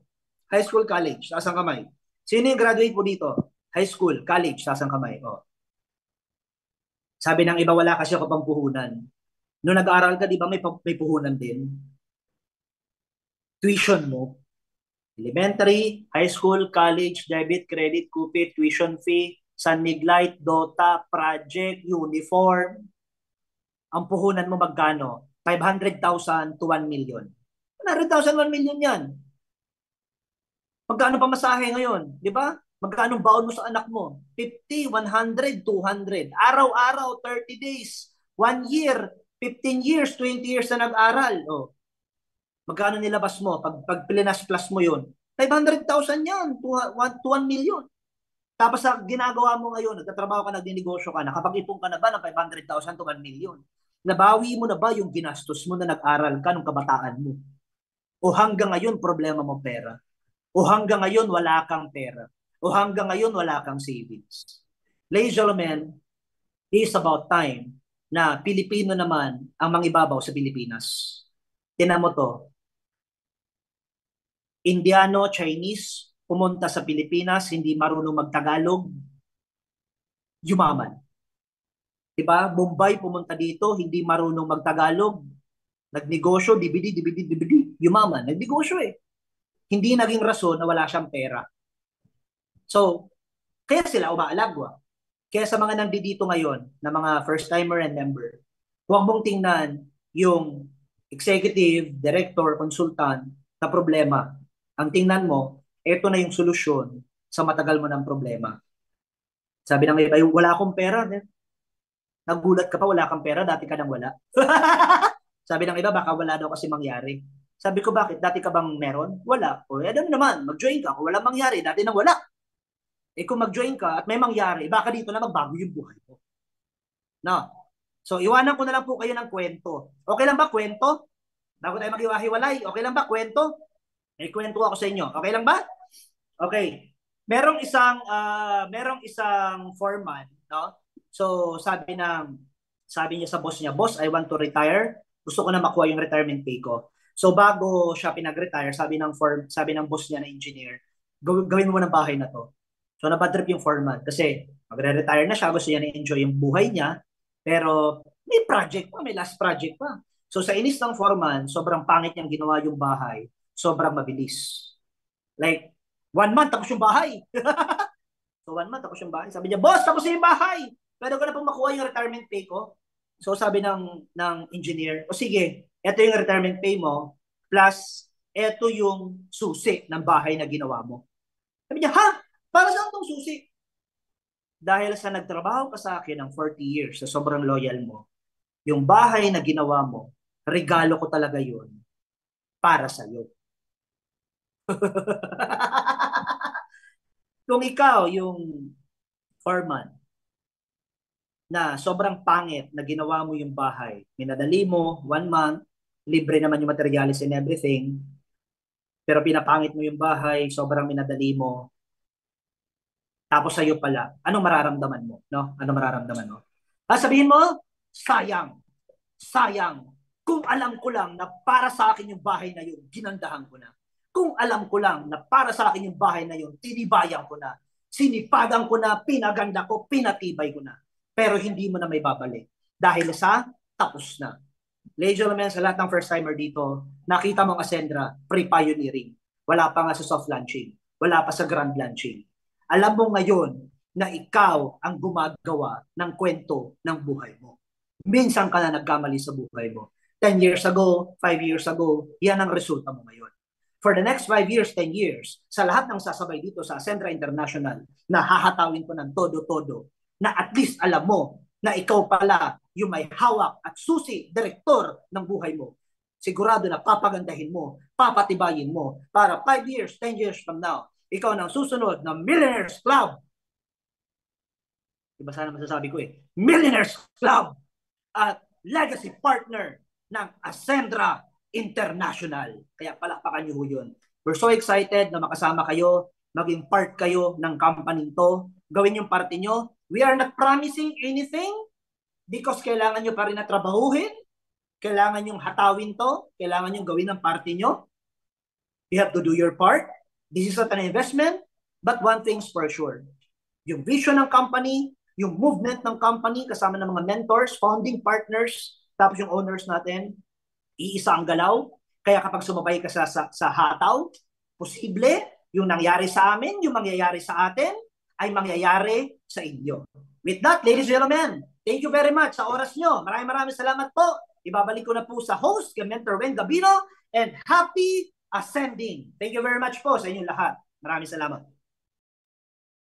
High school, college, taas ang kamay. Sino yung graduate po dito? High school, college, taas ang kamay. Sabi ng iba, wala kasi ako pang puhunan. Noong nag-aaral ka, di ba may puhunan din? Tuition mo. Elementary, high school, college, debit, credit, kupit, tuition fee, San Miglite, Dota, project, uniform. Ang puhunan mo magkano? 500,000 to 1 million. 100,000, 1 million yan. Magkano pa masahe ngayon? Di ba? Magkano baon mo sa anak mo? 50, 100, 200. Araw-araw, 30 days, 1 year, 15 years, 20 years na nag-aral. Magkano nilabas mo? Pag Pilinas Plus mo yun, 500,000 yan, to 1 million. Tapos sa ginagawa mo ngayon, nagtatrabaho ka, nagninegosyo ka, nakapag-ipon ka na ba ng 500,000 to 1 million? Nabawi mo na ba yung ginastos mo na nag-aral ka nung kabataan mo? O hanggang ngayon, problema mo pera? O hanggang ngayon, wala kang pera? O hanggang ngayon, wala kang savings? Ladies and gentlemen, it is about time na Pilipino naman ang mangibabaw sa Pilipinas. Tinan mo to. Indiano, Chinese, pumunta sa Pilipinas, hindi marunong magtagalog, yumaman. Diba? Bombay pumunta dito, hindi marunong magtagalog. Nagnegosyo, DVD. Yumaman, nagnegosyo eh. Hindi naging rason na wala siyang pera. So, kaya sila umaalagwa. Kaya sa mga nandito ngayon, na mga first-timer and member, huwag mong tingnan yung executive, director, consultant na problema. Ang tingnan mo, eto na yung solusyon sa matagal mo ng problema. Sabi ng iba, wala akong pera. Nagulat ka pa, wala kang pera, dati ka nang wala. Sabi ng iba, baka wala daw kasi mangyari. Sabi ko, bakit? Dati ka bang meron? Wala. O, ano naman, mag-join ka. Kung walang mangyari, dati nang wala. Eh kung mag-join ka at may mangyari, baka dito na magbago yung buhay mo. No? So, iwanan ko na lang po kayo ng kwento. Okay lang ba kwento? Bago tayo mag-iwahiwalay, okay lang ba kwento? May kwento ako sa inyo. Okay lang ba? Okay. Merong isang foreman, no? So, sabi niya sa boss niya, "Boss, I want to retire. Gusto ko na makuha yung retirement pay ko." So, bago siya pinag-retire, sabi ng boss niya na engineer, "Gawin mo ng bahay na to." So, nabadrip yung foreman kasi magre-retire na siya, gusto niya na-enjoy yung buhay niya, pero may project pa, may last project pa. So, sa inis ng foreman, sobrang pangit niyang ginawa yung bahay, sobrang mabilis. Like, 1 month tapos yung bahay. So, 1 month tapos yung bahay. Sabi niya, "Boss, tapos yung bahay. Pwede ko na pong makuha yung retirement pay ko." So, sabi ng engineer, "O sige, ito yung retirement pay mo, plus ito yung susi ng bahay na ginawa mo." Sabi niya, "Ha? Para saan tong susi?" "Dahil sa nagtrabaho ka sa akin ng 40 years, sa sobrang loyal mo, yung bahay na ginawa mo, regalo ko talaga yun para sa'yo." Kung ikaw yung foreman na sobrang pangit na ginawa mo yung bahay, minadali mo, 1 month, libre naman yung materials and everything, pero pinapangit mo yung bahay, sobrang minadali mo, tapos sa'yo pala, anong mararamdaman mo? No? Anong mararamdaman mo? Sabihin mo, sayang, sayang. Kung alam ko lang na para sa akin yung bahay na yun, ginandahan ko na. Kung alam ko lang na para sa akin yung bahay na yun, tinibayan ko na. Sinipagan ko na, pinaganda ko, pinatibay ko na. Pero hindi mo na may babalik. Dahil sa tapos na. Ladies and gentlemen, sa lahat ng first-timer dito, nakita mo ang Ascendra, pre-pioneering. Wala pa nga sa soft launching. Wala pa sa grand launching. Alam mo ngayon na ikaw ang gumagawa ng kwento ng buhay mo. Minsan ka na nagkamali sa buhay mo. 10 years ago, 5 years ago, yan ang resulta mo ngayon. For the next 5 years, 10 years, sa lahat ng sasabay dito sa Ascendra International, na hahatawin ko ng todo-todo, na at least alam mo na ikaw pala yung may hawak at susi, direktor ng buhay mo. Sigurado na papagandahin mo, papatibayin mo, para 5 years, 10 years from now, ikaw nang susunod ng Millionaires Club. Iba sana masasabi ko eh. Millionaires Club at legacy partner ng Ascendra International. Kaya palakpakan niyo yun. We're so excited na makasama kayo, maging part kayo ng company to. Gawin yung parte nyo. We are not promising anything because kailangan nyo pa rin na trabahuhin. Kailangan yung hatawin to. Kailangan yung gawin ng parte nyo. You have to do your part. This is not an investment, but one thing's for sure. Yung vision ng company, yung movement ng company, kasama ng mga mentors, founding partners, tapos yung owners natin, iisa ang galaw. Kaya kapag sumabay ka sa hataw, posible yung nangyari sa amin, yung mangyayari sa atin, ay mangyayari sa inyo. With that, ladies and gentlemen, thank you very much sa oras nyo. Maraming salamat po. Ibabalik ko na po sa host, kay Mentor Wen Gabino, and happy ascending. Thank you very much po sa inyong lahat. Maraming salamat.